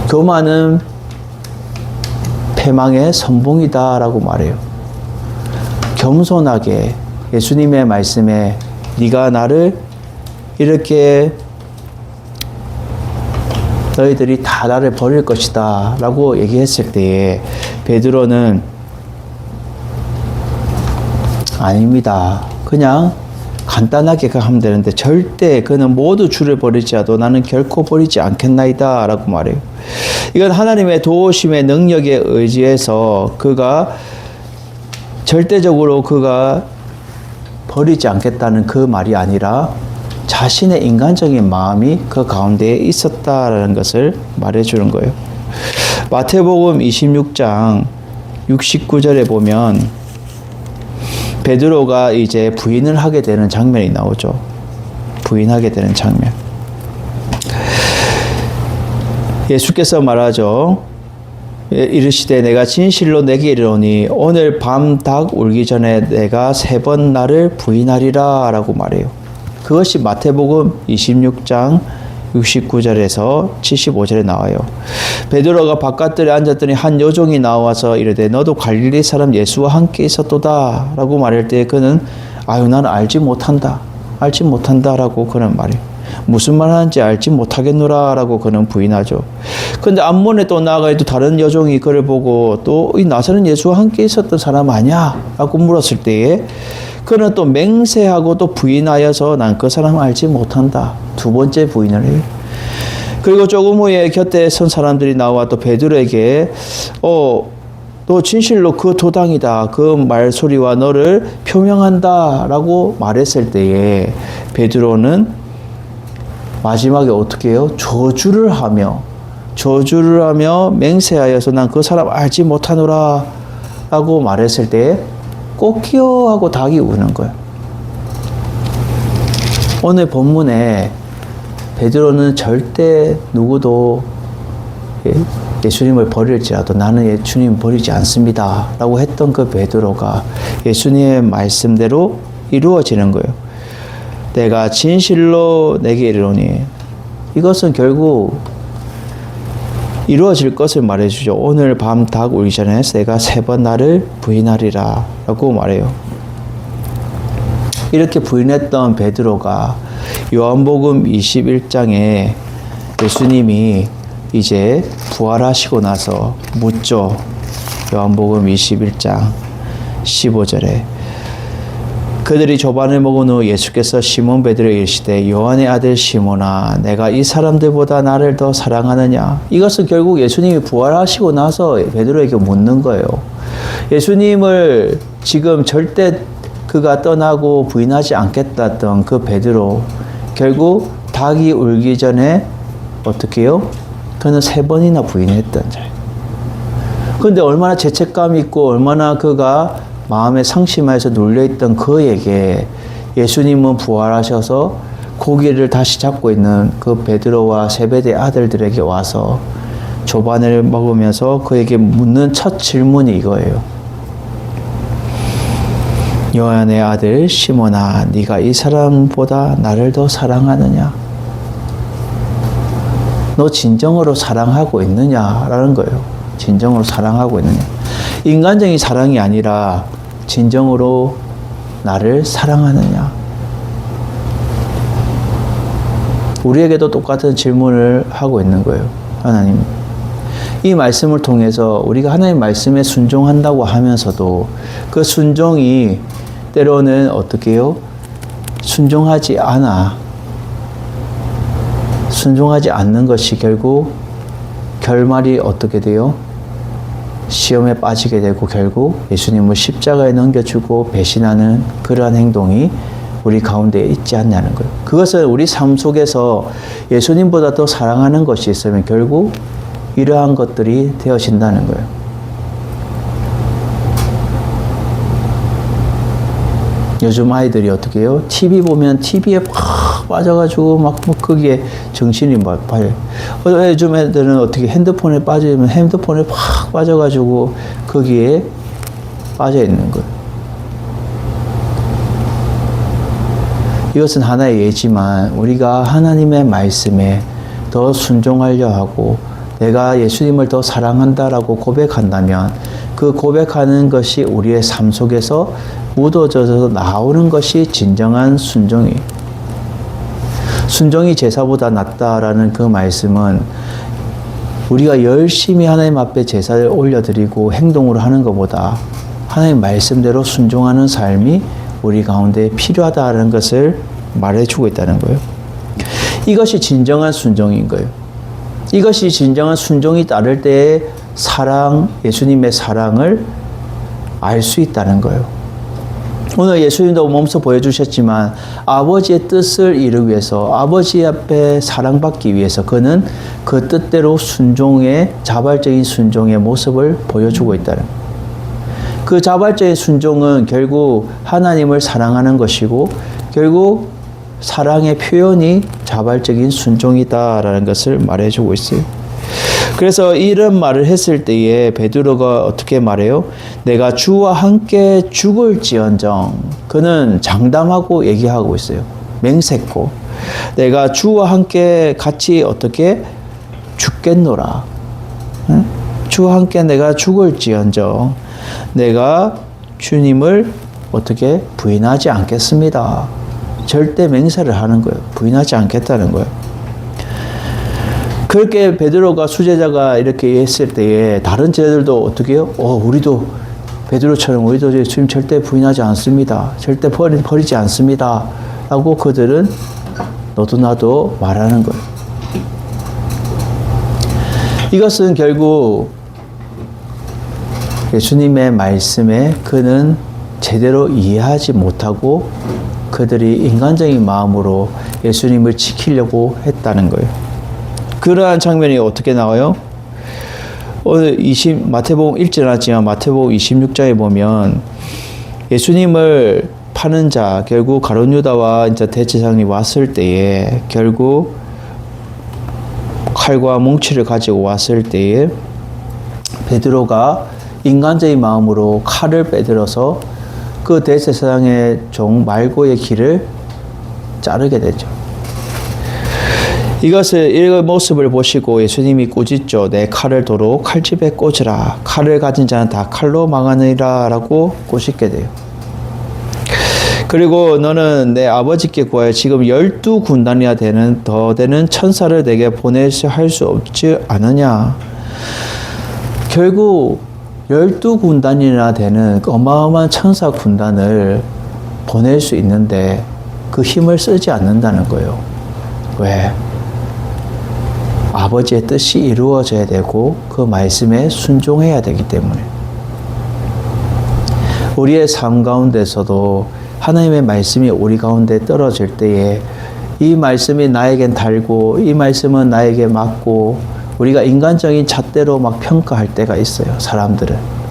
Speaker 1: 교만은 패망의 선봉이다라고 말해요. 겸손하게 예수님의 말씀에 네가 나를 이렇게 너희들이 다 나를 버릴 것이다 라고 얘기했을 때에 베드로는 아닙니다. 그냥 간단하게 하면 되는데 절대 그는 모두 주를 버리지 않아도 나는 결코 버리지 않겠나이다 라고 말해요. 이건 하나님의 도우심의 능력에 의지해서 그가 절대적으로 그가 버리지 않겠다는 그 말이 아니라 자신의 인간적인 마음이 그 가운데에 있었다라는 것을 말해주는 거예요. 마태복음 26장 69절에 보면 베드로가 이제 부인을 하게 되는 장면이 나오죠. 부인하게 되는 장면. 예수께서 말하죠. 이르시되 내가 진실로 내게 이르노니 오늘 밤 닭 울기 전에 내가 3번 나를 부인하리라 라고 말해요. 그것이 마태복음 26장 69절에서 75절에 나와요. 베드로가 바깥들에 앉았더니 한 여종이 나와서 이르되 너도 갈릴리 사람 예수와 함께 있었도다 라고 말할 때 그는 아유 나는 알지 못한다 라고 그는 말해요. 무슨 말 하는지 알지 못하겠노라 라고 그는 부인하죠. 근데 앞문에 또 나아가 또 다른 여종이 그를 보고 또 이 나사렛 예수와 함께 있었던 사람 아니야? 라고 물었을 때에 그는 또 맹세하고 또 부인하여서 난 그 사람 알지 못한다. 2번째 부인을 해요. 그리고 조금 후에 곁에 선 사람들이 나와 또 베드로에게 너 진실로 그 도당이다. 그 말소리와 너를 표명한다. 라고 말했을 때에 베드로는 마지막에 어떻게 해요? 저주를 하며 맹세하여서 난 그 사람 알지 못하노라 라고 말했을 때에 꼭히요 하고 닭이 우는 거예요. 오늘 본문에 베드로는 절대 누구도 예수님을 버릴지라도 나는 예수님 버리지 않습니다 라고 했던 그 베드로가 예수님의 말씀대로 이루어지는 거예요. 내가 진실로 내게 이르노니 이것은 결국 이루어질 것을 말해주죠. 오늘 밤 닭 울기 전에 내가 3번 나를 부인하리라 라고 말해요. 이렇게 부인했던 베드로가 요한복음 21장에 예수님이 이제 부활하시고 나서 묻죠. 요한복음 21장 15절에 그들이 조반을 먹은 후 예수께서 시몬 베드로에게 이르시되 요한의 아들 시몬아 내가 이 사람들보다 나를 더 사랑하느냐. 이것은 결국 예수님이 부활하시고 나서 베드로에게 묻는 거예요. 예수님을 지금 절대 그가 떠나고 부인하지 않겠다 했던 그 베드로 결국 닭이 울기 전에 어떻게 해요? 그는 3번이나 부인했던 자예요. 그런데 얼마나 죄책감이 있고 얼마나 그가 마음에 상심하여서 눌려있던 그에게 예수님은 부활하셔서 고기를 다시 잡고 있는 그 베드로와 세베대 아들들에게 와서 조반을 먹으면서 그에게 묻는 첫 질문이 이거예요. 요한의 아들 시몬아 네가 이 사람보다 나를 더 사랑하느냐? 너 진정으로 사랑하고 있느냐라는 거예요. 진정으로 사랑하고 있느냐? 인간적인 사랑이 아니라 진정으로 나를 사랑하느냐? 우리에게도 똑같은 질문을 하고 있는 거예요. 하나님. 이 말씀을 통해서 우리가 하나님 말씀에 순종한다고 하면서도 그 순종이 때로는 어떻게 해요? 순종하지 않는 것이 결국 결말이 어떻게 돼요? 시험에 빠지게 되고 결국 예수님을 십자가에 넘겨주고 배신하는 그러한 행동이 우리 가운데 있지 않냐는 거예요. 그것은 우리 삶 속에서 예수님보다 더 사랑하는 것이 있으면 결국 이러한 것들이 되어진다는 거예요. 요즘 아이들이 어떻게 해요? TV 보면 TV에 팍 빠져가지고 막 거기에 정신이 막 빠져요. 요즘 애들은 어떻게 핸드폰에 빠지면 핸드폰에 팍 빠져가지고 거기에 빠져 있는 거예요. 이것은 하나의 예지만 우리가 하나님의 말씀에 더 순종하려 하고 내가 예수님을 더 사랑한다라고 고백한다면 그 고백하는 것이 우리의 삶 속에서 묻어져서 나오는 것이 진정한 순종이에요. 순종이 제사보다 낫다라는 그 말씀은 우리가 열심히 하나님 앞에 제사를 올려드리고 행동으로 하는 것보다 하나님 말씀대로 순종하는 삶이 우리 가운데 필요하다는 것을 말해주고 있다는 거예요. 이것이 진정한 순종인 거예요. 이것이 진정한 순종이 따를 때의 사랑, 예수님의 사랑을 알 수 있다는 거예요. 오늘 예수님도 몸소 보여주셨지만 아버지의 뜻을 이루기 위해서, 아버지 앞에 사랑받기 위해서 그는 그 뜻대로 순종의, 자발적인 순종의 모습을 보여주고 있다는 거예요. 그 자발적인 순종은 결국 하나님을 사랑하는 것이고 결국 사랑의 표현이 자발적인 순종이다라는 것을 말해주고 있어요. 그래서 이런 말을 했을 때에 베드로가 어떻게 말해요? 내가 주와 함께 죽을지언정. 그는 장담하고 얘기하고 있어요. 맹세코. 내가 주와 함께 같이 어떻게 죽겠노라. 응? 주와 함께 내가 죽을지언정. 내가 주님을 어떻게 부인하지 않겠습니다. 절대 맹세를 하는 거예요. 부인하지 않겠다는 거예요. 그렇게 베드로가 수제자가 이렇게 했을 때에 다른 제자들도 어떻게 해요? 우리도 베드로처럼 우리도 주님 절대 부인하지 않습니다. 절대 버리지 않습니다. 라고 그들은 너도 나도 말하는 거예요. 이것은 결국 예수님의 말씀에 그는 제대로 이해하지 못하고 그들이 인간적인 마음으로 예수님을 지키려고 했다는 거예요. 그러한 장면이 어떻게 나와요? 오늘 마태복음 읽지 않았지만 마태복음 26장에 보면 예수님을 파는 자, 결국 가룟 유다와 이제 대제사장이 왔을 때에 결국 칼과 뭉치를 가지고 왔을 때에 베드로가 인간적인 마음으로 칼을 빼들어서 그 대제사장의 종 말고의 길을 자르게 되죠. 이 모습을 보시고 예수님이 꾸짖죠. 내 칼을 도로 칼집에 꽂으라. 칼을 가진 자는 다 칼로 망하느니라 라고 꾸짖게 돼요. 그리고 너는 내 아버지께 구하여 지금 12군단이나 더 되는 천사를 내게 보내서 할 수 없지 않느냐. 결국 12군단이나 되는 어마어마한 천사 군단을 보낼 수 있는데 그 힘을 쓰지 않는다는 거예요. 왜? 아버지의 뜻이 이루어져야 되고 그 말씀에 순종해야 되기 때문에. 우리의 삶 가운데서도 하나님의 말씀이 우리 가운데 떨어질 때에 이 말씀이 나에겐 달고 이 말씀은 나에게 맞고 우리가 인간적인 잣대로 막 평가할 때가 있어요. 사람들은.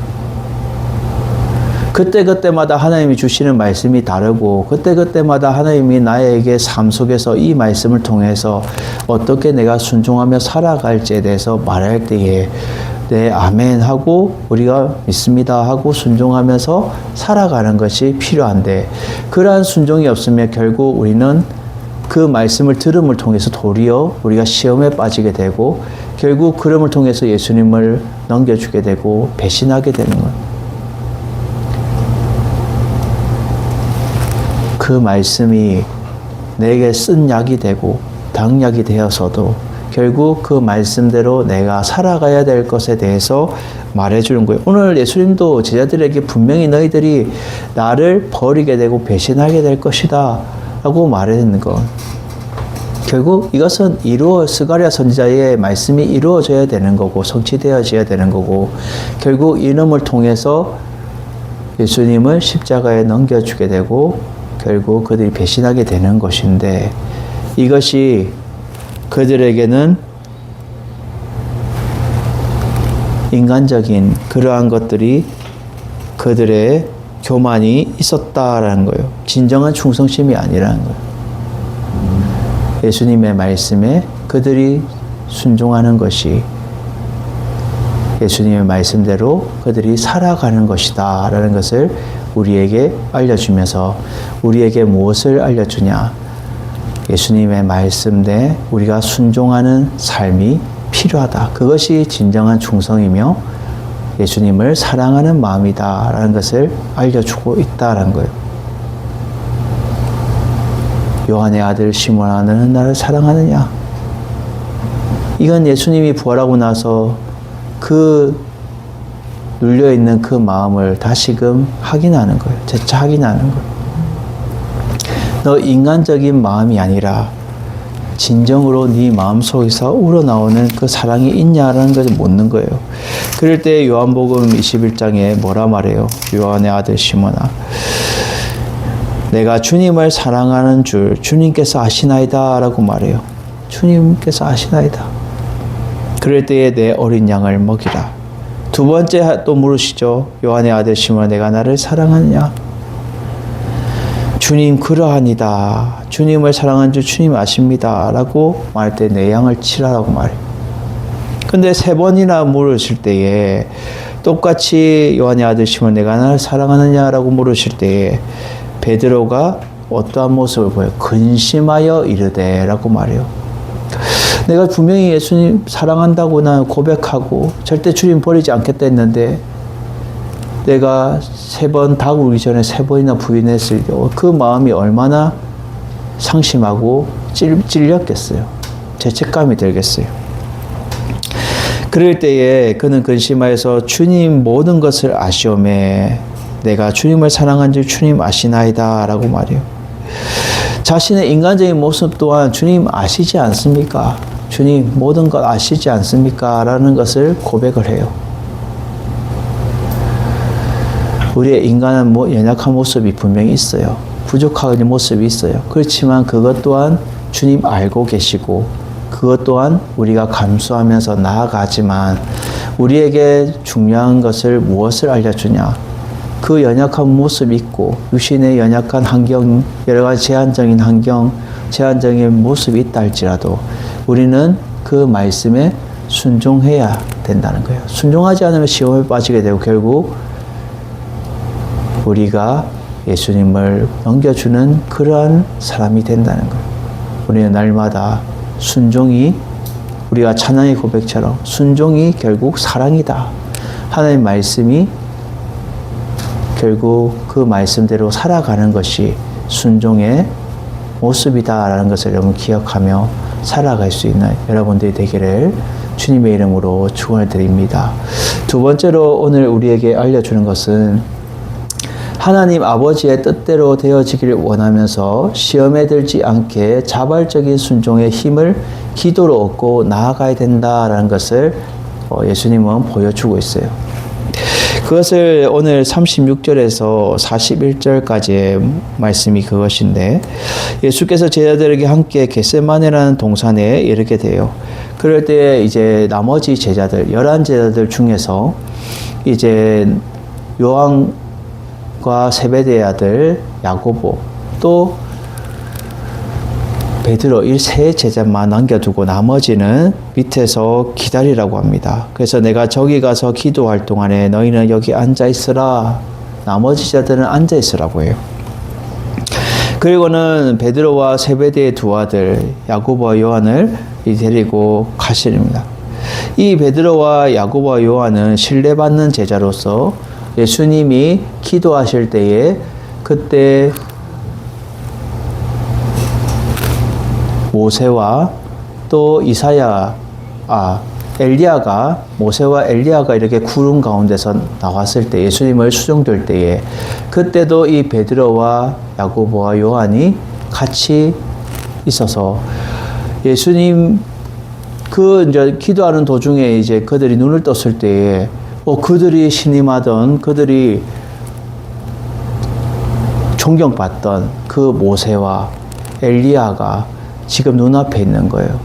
Speaker 1: 그때그때마다 하나님이 주시는 말씀이 다르고 그때그때마다 하나님이 나에게 삶 속에서 이 말씀을 통해서 어떻게 내가 순종하며 살아갈지에 대해서 말할 때에 네, 아멘 하고 우리가 믿습니다 하고 순종하면서 살아가는 것이 필요한데 그러한 순종이 없으면 결국 우리는 그 말씀을 들음을 통해서 도리어 우리가 시험에 빠지게 되고 결국 그름을 통해서 예수님을 넘겨주게 되고 배신하게 되는 거예요. 그 말씀이 내게 쓴 약이 되고 당약이 되어서도 결국 그 말씀대로 내가 살아가야 될 것에 대해서 말해주는 거예요. 오늘 예수님도 제자들에게 분명히 너희들이 나를 버리게 되고 배신하게 될 것이다 라고 말했는 것. 결국 이것은 스가랴 선지자의 말씀이 이루어져야 되는 거고 성취되어져야 되는 거고 결국 이놈을 통해서 예수님을 십자가에 넘겨주게 되고 결국 그들이 배신하게 되는 것인데 이것이 그들에게는 인간적인 그러한 것들이 그들의 교만이 있었다라는 거예요. 진정한 충성심이 아니라는 거예요. 예수님의 말씀에 그들이 순종하는 것이 예수님의 말씀대로 그들이 살아가는 것이다 라는 것을 우리에게 알려주면서 우리에게 무엇을 알려주냐? 예수님의 말씀에 우리가 순종하는 삶이 필요하다. 그것이 진정한 충성이며 예수님을 사랑하는 마음이다 라는 것을 알려주고 있다는 거예요. 요한의 아들 시몬아 너는 나를 사랑하느냐? 이건 예수님이 부활하고 나서 그 눌려있는 그 마음을 다시금 확인하는 거예요. 재차 확인하는 거예요. 너 인간적인 마음이 아니라 진정으로 네 마음속에서 우러나오는 그 사랑이 있냐라는 것을 묻는 거예요. 그럴 때 요한복음 21장에 뭐라 말해요? 요한의 아들 시몬아, 내가 주님을 사랑하는 줄 주님께서 아시나이다 라고 말해요. 주님께서 아시나이다. 그럴 때에 내 어린 양을 먹이라. 두 번째 또 물으시죠. 요한의 아들 시몬아, 내가 나를 사랑하느냐? 주님 그러하니다. 주님을 사랑한 줄 주님 아십니다 라고 말할 때 내 양을 치라라고 말해요. 근데 세 번이나 물으실 때에 똑같이 요한의 아들 시몬, 내가 나를 사랑하느냐라고 물으실 때에 베드로가 어떠한 모습을 보여요? 근심하여 이르되 라고 말해요. 내가 분명히 예수님 사랑한다고 난 고백하고 절대 주님 버리지 않겠다 했는데 내가 세 번 닭 울기 전에 세 번이나 부인했을 때 그 마음이 얼마나 상심하고 찔렸겠어요. 죄책감이 들겠어요. 그럴 때에 그는 근심하여서 주님 모든 것을 아시오매 내가 주님을 사랑한 줄 주님 아시나이다 라고 말해요. 자신의 인간적인 모습 또한 주님 아시지 않습니까? 주님 모든 것 아시지 않습니까? 라는 것을 고백을 해요. 우리의 인간은 연약한 모습이 분명히 있어요. 부족한 모습이 있어요. 그렇지만 그것 또한 주님 알고 계시고 그것 또한 우리가 감수하면서 나아가지만 우리에게 중요한 것을 무엇을 알려주냐? 그 연약한 모습이 있고 유신의 연약한 환경, 여러 가지 제한적인 환경, 제한적인 모습이 있다 할지라도 우리는 그 말씀에 순종해야 된다는 거예요. 순종하지 않으면 시험에 빠지게 되고 결국 우리가 예수님을 넘겨주는 그러한 사람이 된다는 거예요. 우리는 날마다 순종이 우리가 찬양의 고백처럼 순종이 결국 사랑이다. 하나님의 말씀이 결국 그 말씀대로 살아가는 것이 순종의 모습이다라는 것을 여러분 기억하며 살아갈 수 있는 여러분들이 되기를 주님의 이름으로 축원을 드립니다. 두 번째로 오늘 우리에게 알려주는 것은 하나님 아버지의 뜻대로 되어지기를 원하면서 시험에 들지 않게 자발적인 순종의 힘을 기도로 얻고 나아가야 된다라는 것을 예수님은 보여주고 있어요. 그것을 오늘 36절에서 41절까지의 말씀이 그것인데 예수께서 제자들에게 함께 겟세마네라는 동산에 이르게 돼요. 그럴 때 이제 나머지 제자들, 11제자들 중에서 이제 요한과 세베대의 아들 야고보 또 베드로 이 세 제자만 남겨두고 나머지는 밑에서 기다리라고 합니다. 그래서 내가 저기 가서 기도할 동안에 너희는 여기 앉아 있으라. 나머지 제자들은 앉아 있으라고 해요. 그리고는 베드로와 세베대의 두 아들 야고보와 요한을 데리고 가시렵니다. 이 베드로와 야고보와 요한은 신뢰받는 제자로서 예수님이 기도하실 때에 그때 모세와 또 엘리야가 모세와 엘리야가 이렇게 구름 가운데서 나왔을 때 예수님을 수종될 때에 그때도 이 베드로와 야고보와 요한이 같이 있어서 예수님 이제 기도하는 도중에 이제 그들이 눈을 떴을 때에 그들이 신임하던 그들이 존경받던 그 모세와 엘리야가 지금 눈앞에 있는 거예요.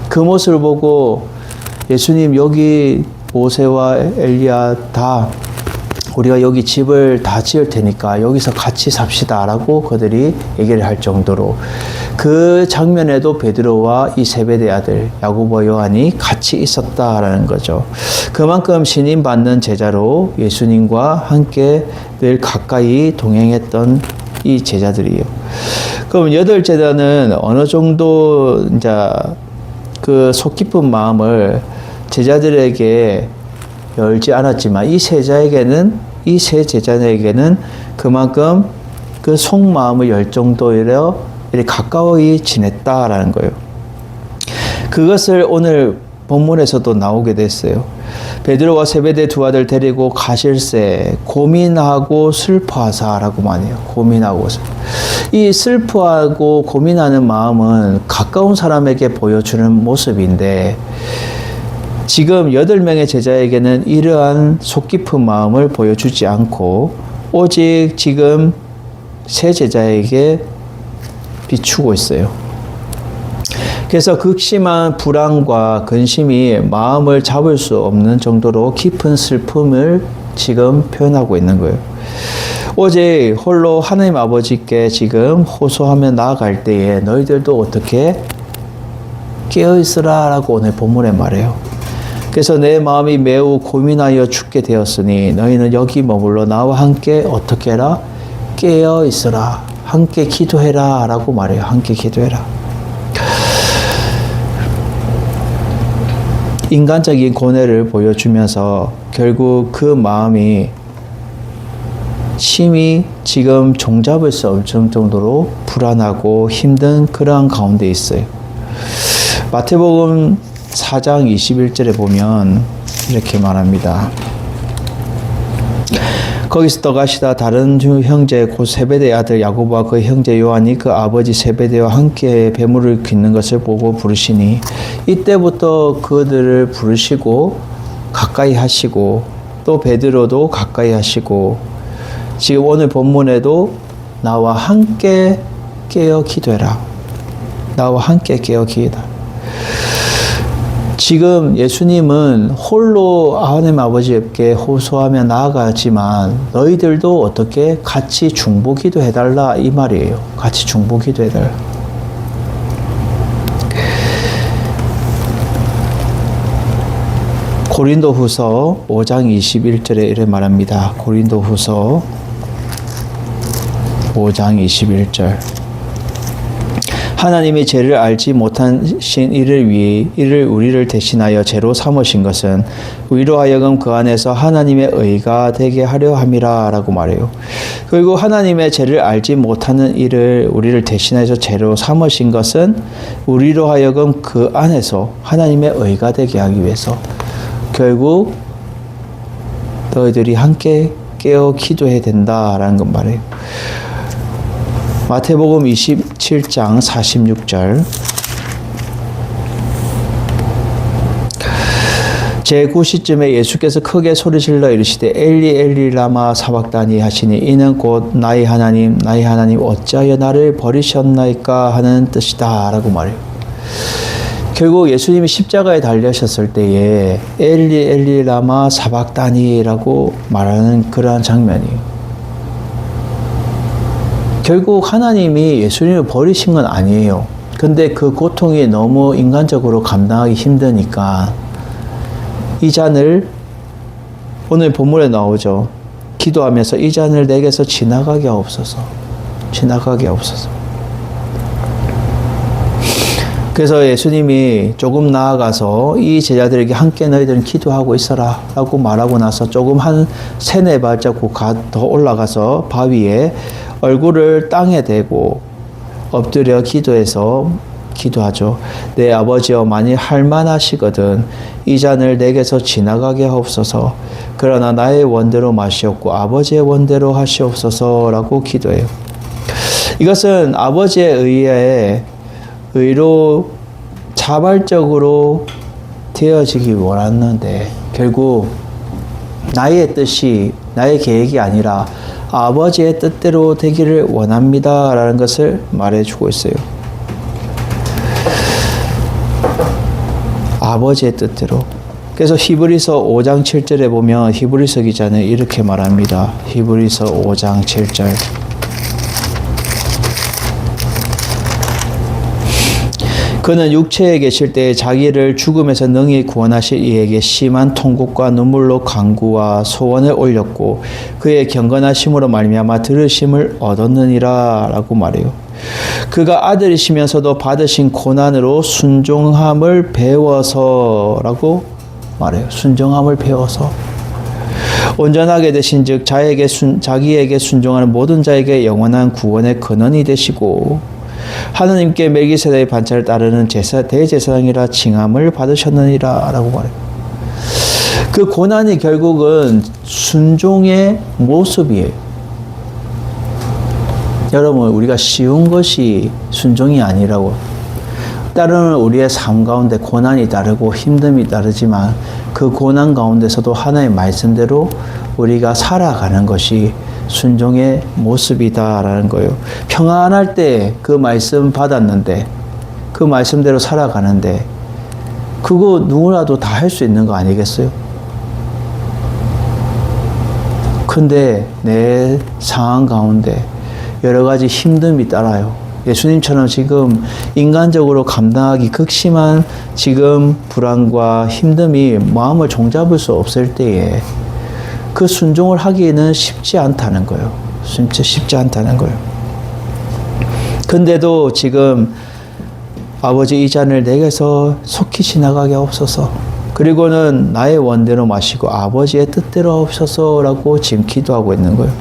Speaker 1: 그 모습을 보고 예수님 여기 모세와 엘리야 다 우리가 여기 집을 다 지을 테니까 여기서 같이 삽시다 라고 그들이 얘기를 할 정도로 그 장면에도 베드로와 이 세베대 아들 야고보 요한이 같이 있었다라는 거죠. 그만큼 신임받는 제자로 예수님과 함께 늘 가까이 동행했던 이 제자들이에요. 그럼 8제자는 어느 정도 이제 그 속 깊은 마음을 제자들에게 열지 않았지만 이 세 제자에게는 그만큼 그 속마음을 열 정도로 이렇게 가까이 지냈다라는 거예요. 그것을 오늘 본문에서도 나오게 됐어요. 베드로와 세베대 두 아들 데리고 가실새 고민하고 슬퍼하사라고 말해요. 고민하고 이 슬퍼하고 고민하는 마음은 가까운 사람에게 보여주는 모습인데 지금 8명의 제자에게는 이러한 속 깊은 마음을 보여주지 않고 오직 지금 세 제자에게 비추고 있어요. 그래서 극심한 불안과 근심이 마음을 잡을 수 없는 정도로 깊은 슬픔을 지금 표현하고 있는 거예요. 오직 홀로 하나님 아버지께 지금 호소하며 나아갈 때에 너희들도 어떻게 깨어있으라 라고 오늘 본문에 말해요. 그래서 내 마음이 매우 고민하여 죽게 되었으니 너희는 여기 머물러 나와 함께 어떻게 해라? 깨어있으라. 함께 기도해라 라고 말해요. 함께 기도해라. 인간적인 고뇌를 보여주면서 결국 그 마음이 심히 지금 종잡을 수 없을 정도로 불안하고 힘든 그러한 가운데 있어요. 마태복음 4장 21절에 보면 이렇게 말합니다. 거기서 떠가시다 다른 형제 곧 세베대의 아들 야고보와 그 형제 요한이 그 아버지 세베대와 함께 배물을 깃는 것을 보고 부르시니 이때부터 그들을 부르시고 가까이 하시고 또 베드로도 가까이 하시고 지금 오늘 본문에도 나와 함께 깨어 기도해라. 나와 함께 깨어 기도해라. 지금 예수님은 홀로 하나님 아버지께 호소하며 나아가지만 너희들도 어떻게 같이 중보기도 해달라 이 말이에요. 같이 중보기도 해달라. 고린도후서 5장 21절에 이렇게 말합니다. 고린도후서 5장 21절 하나님이 죄를 알지 못하신 이를 위해 이를 우리를 대신하여 죄로 삼으신 것은 우리로 하여금 그 안에서 하나님의 의가 되게 하려 함이라 라고 말해요. 그리고 하나님의 죄를 알지 못하는 이를 우리를 대신해서 죄로 삼으신 것은 우리로 하여금 그 안에서 하나님의 의가 되게 하기 위해서 결국 너희들이 함께 깨어 기도해야 된다라는 것 말해요. 마태복음 27장 46절 제9시쯤에 예수께서 크게 소리질러 이르시되 엘리 엘리 라마 사박다니 하시니 이는 곧 나의 하나님 나의 하나님 어찌하여 나를 버리셨나이까 하는 뜻이다 라고 말해요. 결국 예수님이 십자가에 달리셨을 때에 엘리 엘리 라마 사박다니 라고 말하는 그러한 장면이에요. 결국 하나님이 예수님을 버리신 건 아니에요. 근데 그 고통이 너무 인간적으로 감당하기 힘드니까 이 잔을 오늘 본문에 나오죠. 기도하면서 이 잔을 내게서 지나가게 하옵소서. 지나가게 하옵소서. 그래서 예수님이 조금 나아가서 이 제자들에게 함께 너희들은 기도하고 있어라 라고 말하고 나서 조금 한 3-4발자국 더 올라가서 바위에 얼굴을 땅에 대고 엎드려 기도해서 기도하죠. 내 아버지여 만일 할만하시거든 이 잔을 내게서 지나가게 하옵소서. 그러나 나의 원대로 마시옵고 아버지의 원대로 하시옵소서 라고 기도해요. 이것은 아버지의 의에 의로 자발적으로 되어지기 원했는데 결국 나의 뜻이 나의 계획이 아니라 아버지의 뜻대로 되기를 원합니다 라는 것을 말해주고 있어요. 아버지의 뜻대로. 그래서 히브리서 5장 7절에 보면 히브리서 기자는 이렇게 말합니다. 히브리서 5장 7절 그는 육체에 계실 때 자기를 죽음에서 능히 구원하실 이에게 심한 통곡과 눈물로 간구와 소원을 올렸고 그의 경건하심으로 말미암아 들으심을 얻었느니라 라고 말해요. 그가 아들이시면서도 받으신 고난으로 순종함을 배워서 라고 말해요. 순종함을 배워서 온전하게 되신 즉 자기에게 순종하는 모든 자에게 영원한 구원의 근원이 되시고 하나님께 멜기세덱의 반차를 따르는 대제사장이라 칭함을 받으셨느니라 라고 말해요. 그 고난이 결국은 순종의 모습이에요. 여러분, 우리가 쉬운 것이 순종이 아니라고. 때로는 우리의 삶 가운데 고난이 따르고 힘듦이 따르지만 그 고난 가운데서도 하나의 말씀대로 우리가 살아가는 것이 순종의 모습이다라는 거예요. 평안할 때 그 말씀 받았는데 그 말씀대로 살아가는데 그거 누구라도 다 할 수 있는 거 아니겠어요? 근데 내 상황 가운데 여러 가지 힘듦이 따라요. 예수님처럼 지금 인간적으로 감당하기 극심한 지금 불안과 힘듦이 마음을 종잡을 수 없을 때에 그 순종을 하기에는 쉽지 않다는 거예요. 진짜 쉽지 않다는 거예요. 근데도 지금 아버지 이 잔을 내게서 속히 지나가게 없어서 그리고는 나의 원대로 마시고 아버지의 뜻대로 없어서라고 지금 기도하고 있는 거예요.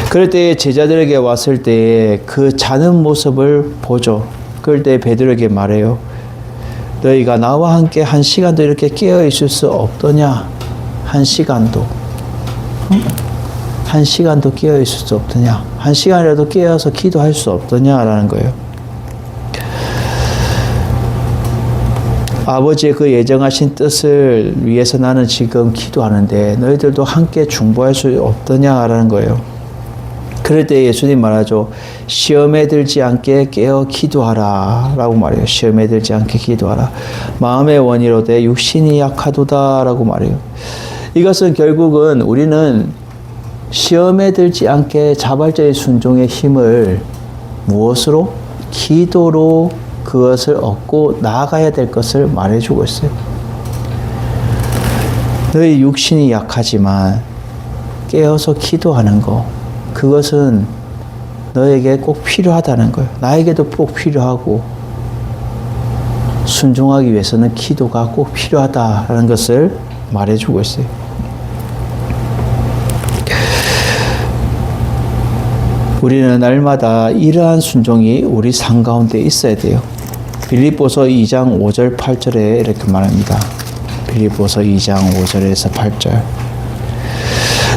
Speaker 1: 그럴 때 제자들에게 왔을 때 그 자는 모습을 보죠. 그럴 때 베드로에게 말해요. 너희가 나와 함께 한 시간도 이렇게 깨어 있을 수 없더냐? 한 시간도. 응? 한 시간도 깨어 있을 수 없더냐? 한 시간이라도 깨어서 기도할 수 없더냐라는 거예요. 아버지의 그 예정하신 뜻을 위해서 나는 지금 기도하는데 너희들도 함께 중보할 수 없더냐라는 거예요. 그럴 때 예수님 말하죠. 시험에 들지 않게 깨어 기도하라 라고 말해요. 시험에 들지 않게 기도하라. 마음의 원이로되 육신이 약하도다 라고 말해요. 이것은 결국은 우리는 시험에 들지 않게 자발적인 순종의 힘을 무엇으로? 기도로 그것을 얻고 나아가야 될 것을 말해주고 있어요. 너희 육신이 약하지만 깨어서 기도하는 거 그것은 너에게 꼭 필요하다는 거예요. 나에게도 꼭 필요하고 순종하기 위해서는 기도가 꼭 필요하다라는 것을 말해주고 있어요. 우리는 날마다 이러한 순종이 우리 삶 가운데 있어야 돼요. 빌립보서 2장 5절 8절에 이렇게 말합니다. 빌립보서 2장 5절에서 8절.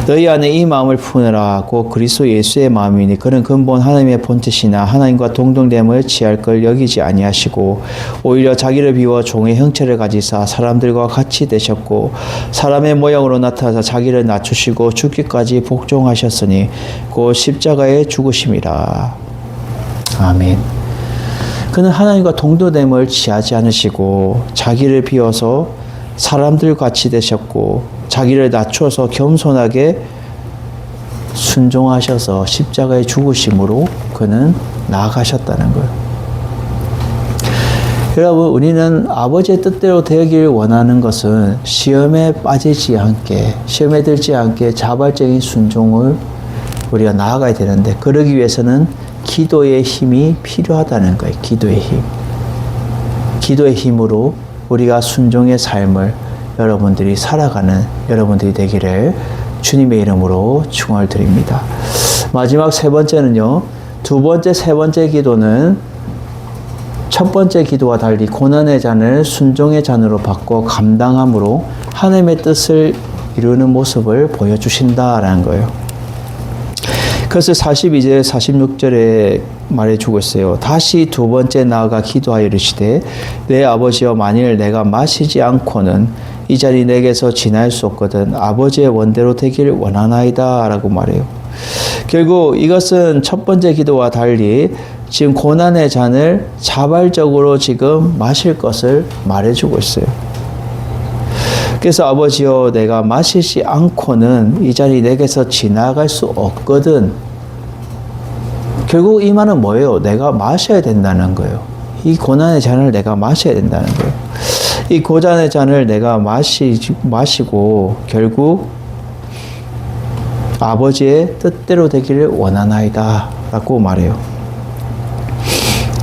Speaker 1: 너희 안에 이 마음을 품으라 하고 그리스도 예수의 마음이니 그는 근본 하나님의 본뜻이나 하나님과 동등됨을 취할 걸 여기지 아니하시고 오히려 자기를 비워 종의 형체를 가지사 사람들과 같이 되셨고 사람의 모양으로 나타나서 자기를 낮추시고 죽기까지 복종하셨으니 곧 십자가에 죽으심이라. 아멘. 그는 하나님과 동등됨을 취하지 않으시고 자기를 비워서 사람들 같이 되셨고 자기를 낮춰서 겸손하게 순종하셔서 십자가에 죽으심으로 그는 나아가셨다는 거예요. 여러분, 우리는 아버지의 뜻대로 되기를 원하는 것은 시험에 빠지지 않게, 시험에 들지 않게 자발적인 순종을 우리가 나아가야 되는데 그러기 위해서는 기도의 힘이 필요하다는 거예요. 기도의 힘. 기도의 힘으로 우리가 순종의 삶을 여러분들이 살아가는 여러분들이 되기를 주님의 이름으로 축원을 드립니다. 마지막 세 번째는요. 두 번째, 세 번째 기도는 첫 번째 기도와 달리 고난의 잔을 순종의 잔으로 바꿔 감당함으로 하나님의 뜻을 이루는 모습을 보여주신다라는 거예요. 그래서 42절, 46절에 말해주고 있어요. 다시 두 번째 나아가 기도하여 이르시되 내 아버지여 만일 내가 마시지 않고는 이 잔이 내게서 지날 수 없거든 아버지의 원대로 되기를 원하나이다 라고 말해요. 결국 이것은 첫 번째 기도와 달리 지금 고난의 잔을 자발적으로 지금 마실 것을 말해주고 있어요. 그래서 아버지여 내가 마시지 않고는 이 잔이 내게서 지나갈 수 없거든. 결국 이 말은 뭐예요? 내가 마셔야 된다는 거예요. 이 고난의 잔을 내가 마셔야 된다는 거예요. 이 고난의 잔을 내가 마시고 결국 아버지의 뜻대로 되기를 원하나이다 라고 말해요.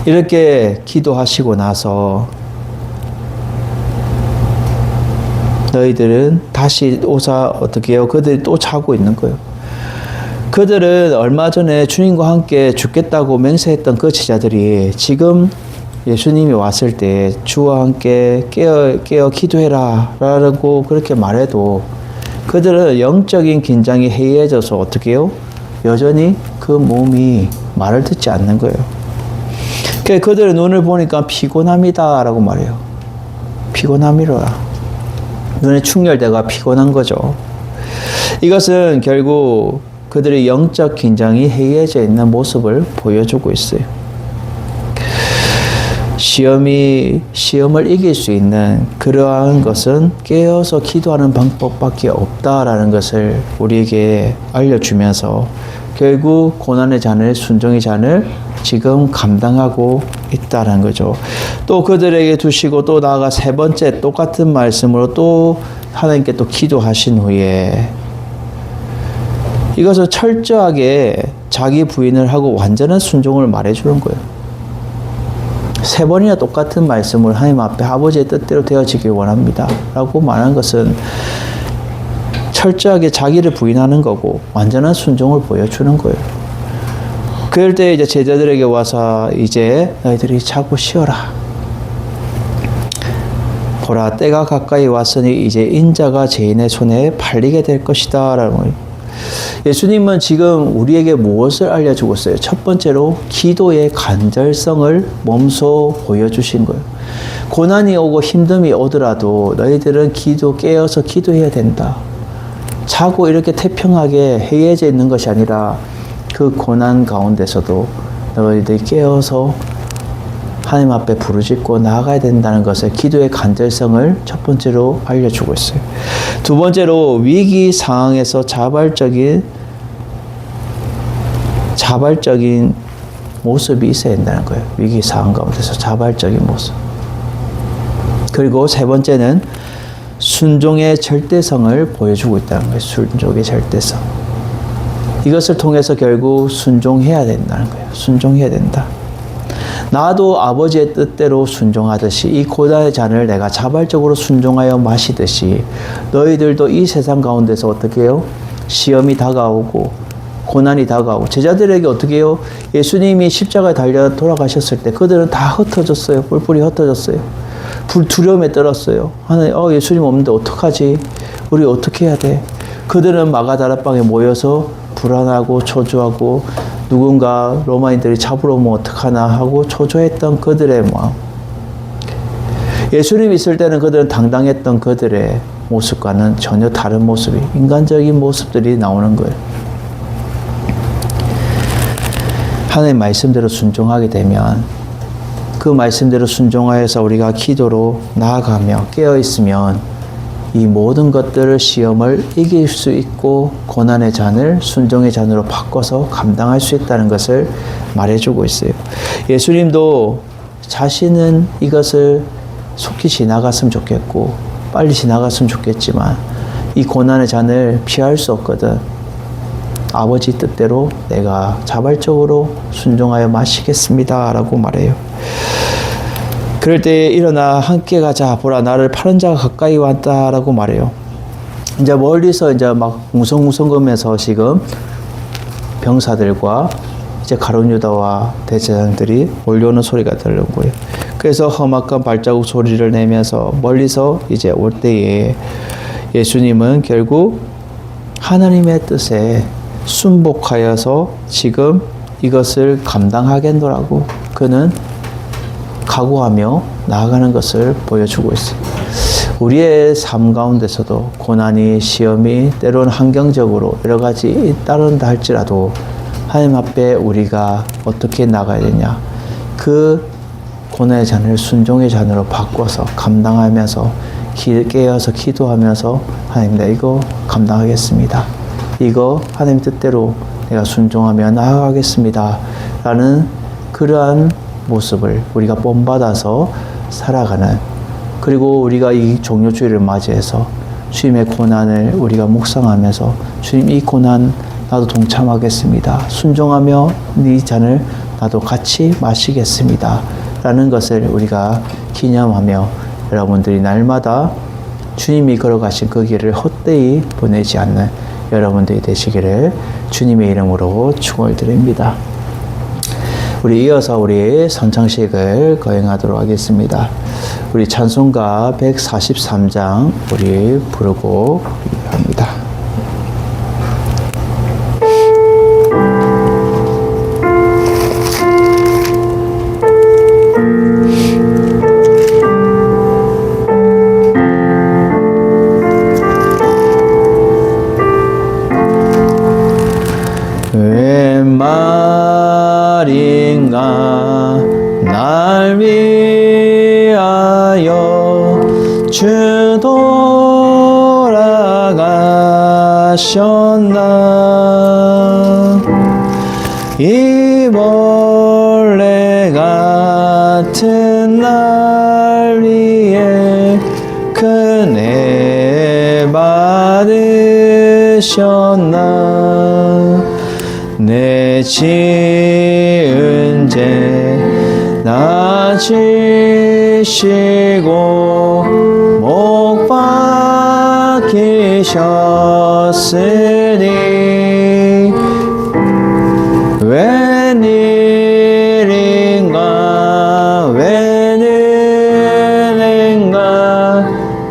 Speaker 1: 이렇게 기도하시고 나서 너희들은 다시 오사 어떻게 해요? 그들이 또 자고 있는 거예요. 그들은 얼마 전에 주님과 함께 죽겠다고 맹세했던 그 제자들이 지금 예수님이 왔을 때 주와 함께 깨어 기도해라 라고 그렇게 말해도 그들은 영적인 긴장이 해이해져서 어떻게 해요? 여전히 그 몸이 말을 듣지 않는 거예요. 그러니까 그들의 눈을 보니까 피곤합니다 라고 말해요. 피곤함이로라. 눈에 충혈되가 피곤한 거죠. 이것은 결국 그들의 영적 긴장이 해이해져 있는 모습을 보여주고 있어요. 시험을 이길 수 있는 그러한 것은 깨어서 기도하는 방법밖에 없다라는 것을 우리에게 알려주면서 결국 고난의 잔을, 순종의 잔을 지금 감당하고 있다는 거죠. 또 그들에게 두시고 또 나아가 세 번째 똑같은 말씀으로 또 하나님께 또 기도하신 후에 이것을 철저하게 자기 부인을 하고 완전한 순종을 말해주는 거예요. 세 번이나 똑같은 말씀을 하나님 앞에 아버지의 뜻대로 되어지길 원합니다 라고 말한 것은 철저하게 자기를 부인하는 거고 완전한 순종을 보여주는 거예요. 그럴 때 이제 제자들에게 와서 이제 너희들이 자고 쉬어라. 보라, 때가 가까이 왔으니 이제 인자가 죄인의 손에 팔리게 될 것이다 라는 거예요. 예수님은 지금 우리에게 무엇을 알려주고 있어요? 첫 번째로 기도의 간절성을 몸소 보여주신 거예요. 고난이 오고 힘듦이 오더라도 너희들은 깨어서 기도해야 된다. 자고 이렇게 태평하게 해이해져 있는 것이 아니라 그 고난 가운데서도 너희들이 깨어서 하나님 앞에 부르짖고 나아가야 된다는 것을 기도의 간절성을 첫 번째로 알려주고 있어요. 두 번째로 위기 상황에서 자발적인 모습이 있어야 된다는 거예요. 위기 상황 가운데서 자발적인 모습. 그리고 세 번째는 순종의 절대성을 보여주고 있다는 거예요. 순종의 절대성. 이것을 통해서 결국 순종해야 된다는 거예요. 순종해야 된다. 나도 아버지의 뜻대로 순종하듯이 이 고난의 잔을 내가 자발적으로 순종하여 마시듯이 너희들도 이 세상 가운데서 어떻게 해요? 시험이 다가오고 고난이 다가오고 제자들에게 어떻게 해요? 예수님이 십자가에 달려 돌아가셨을 때 그들은 다 흩어졌어요. 뿔뿔이 흩어졌어요. 두려움에 떨었어요. 하나님, 예수님 없는데 어떡하지? 우리 어떻게 해야 돼? 그들은 마가다락방에 모여서 불안하고 초조하고 누군가 로마인들이 잡으러 오면 어떡하나 하고 초조했던 그들의 마음. 예수님 있을 때는 그들은 당당했던 그들의 모습과는 전혀 다른 모습이, 인간적인 모습들이 나오는 거예요. 하나님 말씀대로 순종하게 되면 그 말씀대로 순종하여서 우리가 기도로 나아가며 깨어있으면 이 모든 것들을 시험을 이길 수 있고 고난의 잔을 순종의 잔으로 바꿔서 감당할 수 있다는 것을 말해주고 있어요. 예수님도 자신은 이것을 속히 지나갔으면 좋겠고 빨리 지나갔으면 좋겠지만 이 고난의 잔을 피할 수 없거든. 아버지 뜻대로 내가 자발적으로 순종하여 마시겠습니다 라고 말해요. 그럴 때 일어나 함께 가자. 보라, 나를 파는 자가 가까이 왔다라고 말해요. 이제 멀리서 이제 막 웅성웅성거면서 지금 병사들과 이제 가룟 유다와 대제사장들이 몰려오는 소리가 들리는 거예요. 그래서 험악한 발자국 소리를 내면서 멀리서 이제 올 때에 예수님은 결국 하나님의 뜻에 순복하여서 지금 이것을 감당하겠노라고 그는 각오하며 나아가는 것을 보여주고 있어요. 우리의 삶 가운데서도 고난이, 시험이, 때로는 환경적으로 여러 가지 잇따른다 할지라도 하나님 앞에 우리가 어떻게 나가야 되냐. 그 고난의 잔을 순종의 잔으로 바꿔서 감당하면서 깨어서 기도하면서 하나님, 내가 이거 감당하겠습니다. 이거 하나님 뜻대로 내가 순종하며 나아가겠습니다. 라는 그러한 모습을 우리가 본받아서 살아가는, 그리고 우리가 이 종료주일을 맞이해서 주님의 고난을 우리가 묵상하면서 주님, 이 고난 나도 동참하겠습니다. 순종하며 이 잔을 나도 같이 마시겠습니다. 라는 것을 우리가 기념하며 여러분들이 날마다 주님이 걸어가신 그 길을 헛되이 보내지 않는 여러분들이 되시기를 주님의 이름으로 축원드립니다. 우리 이어서 우리 선창식을 거행하도록 하겠습니다. 우리 찬송가 143장 우리 부르고 합니다. 웬 말인가 날 위하여 주 돌아가셨나. 이 벌레 같은 날 위해 큰애 받으셨나. 내 지은 죄 나 지시고 못 박히셨으니 웬일인가 웬은행가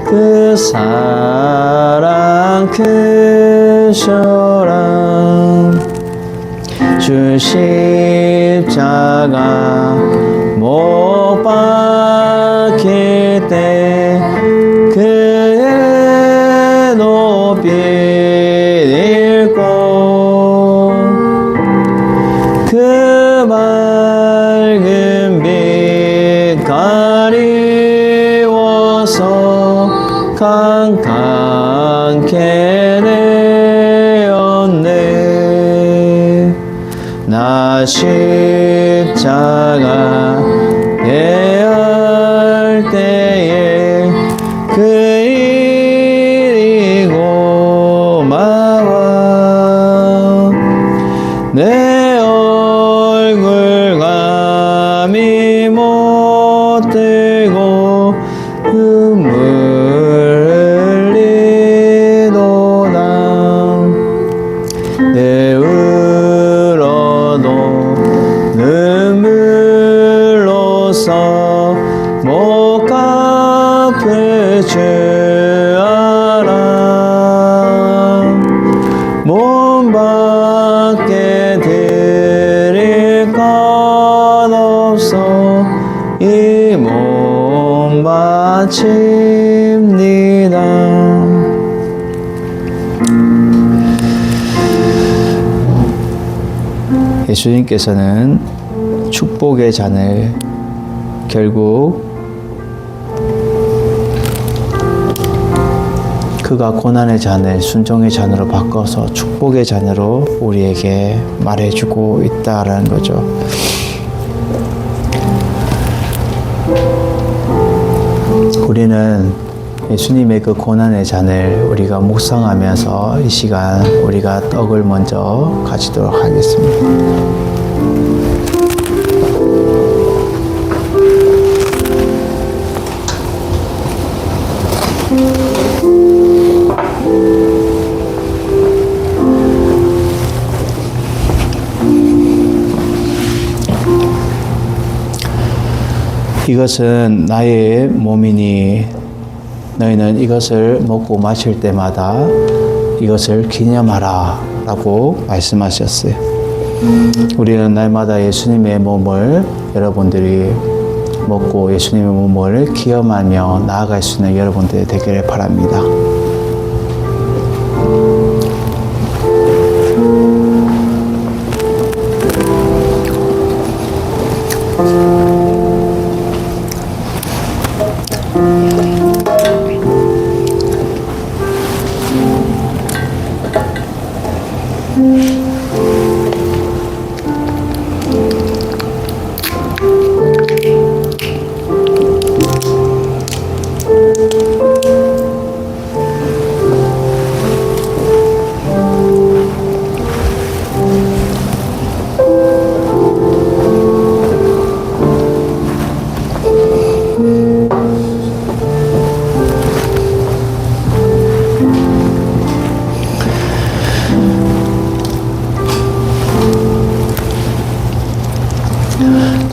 Speaker 1: 그 사랑 크셔라. 주 십자가 못 박힐 때 그의 높이 읽고 그 맑은 빛 가리워서 캄캄케 되었네. 나 십자가 대할 때에 그 일이 고마워. 내 얼굴 감히 못 들고 눈물 흘리도다. 내 눈물로서 못 갚을 줄 알아. 몸 밖에 드릴 것 없어 이 몸 바칩니다. 예수님께서는 축복의 잔을 결국 그가 고난의 잔을 순종의 잔으로 바꿔서 축복의 잔으로 우리에게 말해주고 있다라는 거죠. 우리는 예수님의 그 고난의 잔을 우리가 묵상하면서 이 시간 우리가 떡을 먼저 가지도록 하겠습니다. 이것은 나의 몸이니 너희는 이것을 먹고 마실 때마다 이것을 기념하라 라고 말씀하셨어요. 우리는 날마다 예수님의 몸을 여러분들이 먹고 예수님의 몸을 기념하며 나아갈 수 있는 여러분들이 되기를 바랍니다.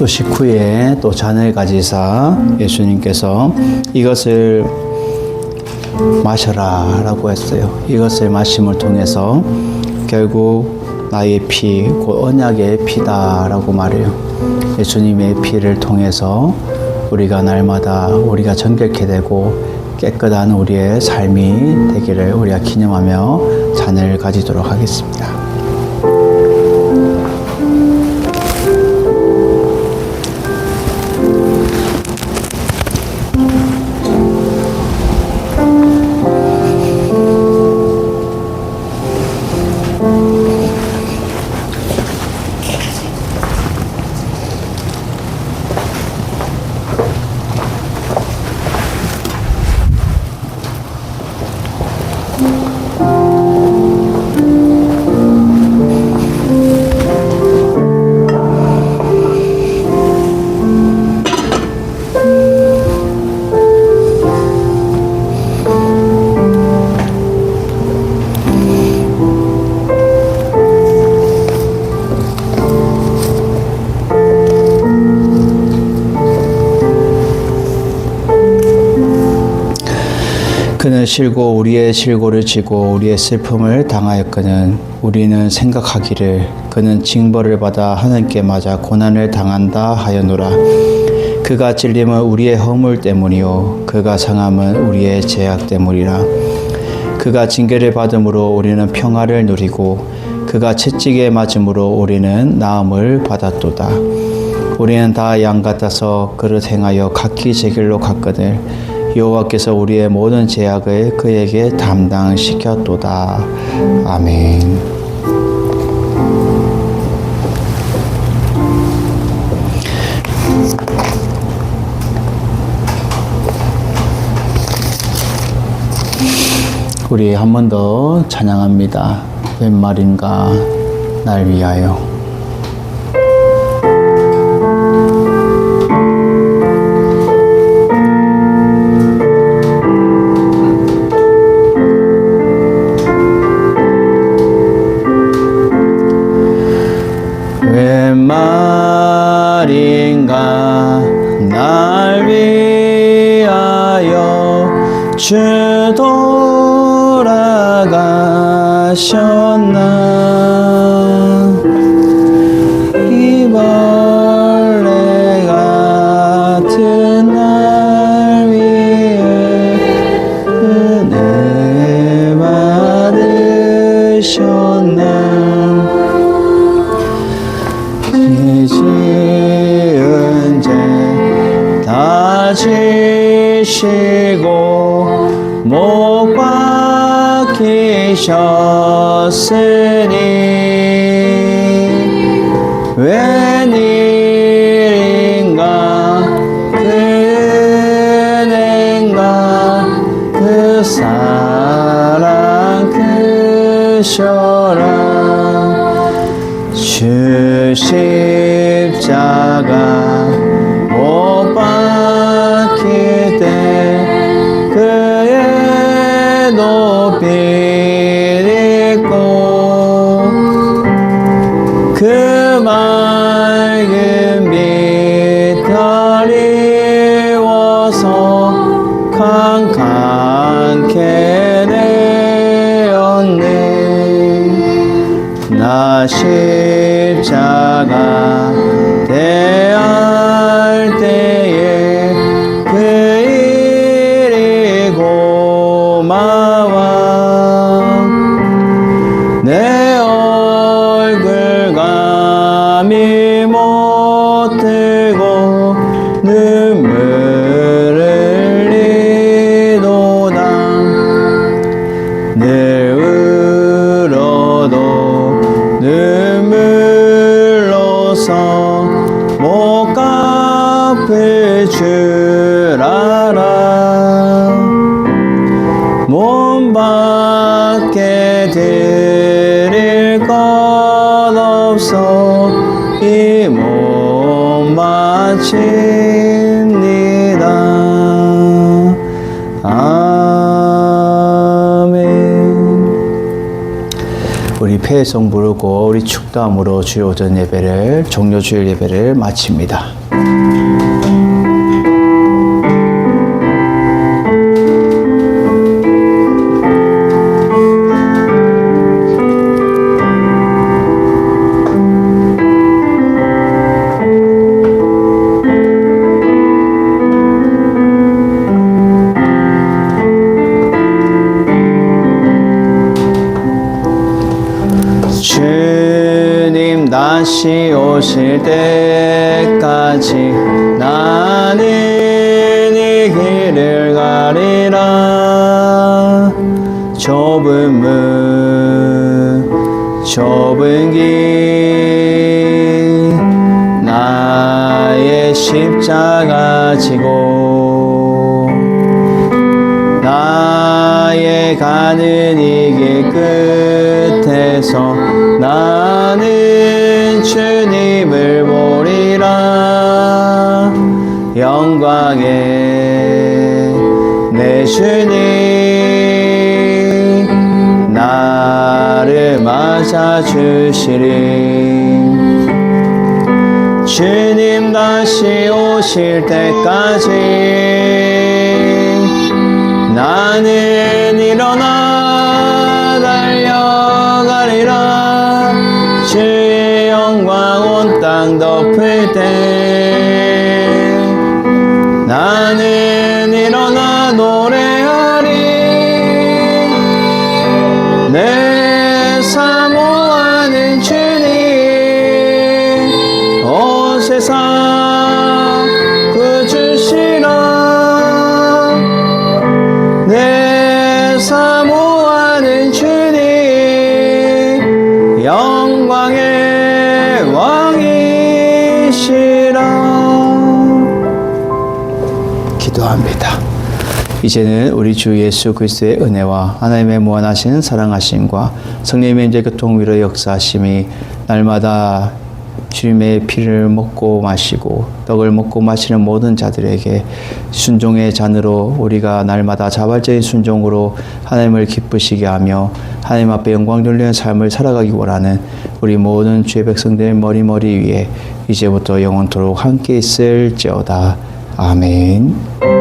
Speaker 1: 또 식후에 또 잔을 가지사 예수님께서 이것을 마셔라 라고 했어요. 이것을 마심을 통해서 결국 나의 피, 곧 언약의 피다 라고 말해요. 예수님의 피를 통해서 우리가 날마다 우리가 정결케 되고 깨끗한 우리의 삶이 되기를 우리가 기념하며 잔을 가지도록 하겠습니다. 그는 실고 우리의 실고를 지고 우리의 슬픔을 당하였거늘 우리는 생각하기를 그는 징벌을 받아 하나님께 맞아 고난을 당한다 하였노라. 그가 찔림은 우리의 허물 때문이요 그가 상함은 우리의 죄악 때문이라. 그가 징계를 받음으로 우리는 평화를 누리고 그가 채찍에 맞음으로 우리는 나음을 받았도다. 우리는 다 양 같아서 그릇 행하여 각기 제 길로 갔거늘 여호와께서 우리의 모든 죄악을 그에게 담당시켰도다. 아멘. 우리 한 번 더 찬양합니다. 웬 말인가 날 위하여. 웬 말인가 날 위하여 주 돌아가셨나. 이 벌레 같은 날 위해 은혜 받으셨나. 지은 죄 다 지시고 못 박히셨으니 웬일인가 그 은혜인가 그 사랑 크셔라. 주 십자가 못 박힐 때 그의 높이를 입고 그 맑은 빛을 입어서 캄캄케 되었네. 나 십자가 대할 때에 그 일이 고마워. 내 얼굴 감히 못 들고 눈물을 흘리도다. 늘 울어도 눈물로서 못 갚을 줄 알아. 몸 밖에 드릴 것 없어 이 몸 바칩니다. 아멘. 우리 폐성 부르고 우리 축도함으로 주일 오전 예배를 종료 주일 예배를 마칩니다. 주님 다시 오실 때까지 나는 이 길을 가리라. 좁은 문 좁은 길 나의 십자가 지고 나의 가는 이 길 끝에서 나는 주님을 보리라. 영광의 내 주님 나를 맞아주시리. 주님 다시 오실 때까지 나는 일어나 달려가리라. 주의 영광 온 땅 덮을 때 나는 일어나 노래하리. 내 사모하는 주님 온 세상 구주시라. 내 사모하는 주님 영광의 왕이시라. 기도합니다. 이제는 우리 주 예수 그리스도의 은혜와 하나님의 무한하신 사랑하심과 성령님의 임재 교통 위로 역사하심이 날마다 주님의 피를 먹고 마시고 떡을 먹고 마시는 모든 자들에게 순종의 잔으로 우리가 날마다 자발적인 순종으로 하나님을 기쁘시게 하며 하나님 앞에 영광 돌리는 삶을 살아가기 원하는 우리 모든 주의 백성들의 머리 위에 이제부터 영원토록 함께 있을지어다. 아멘.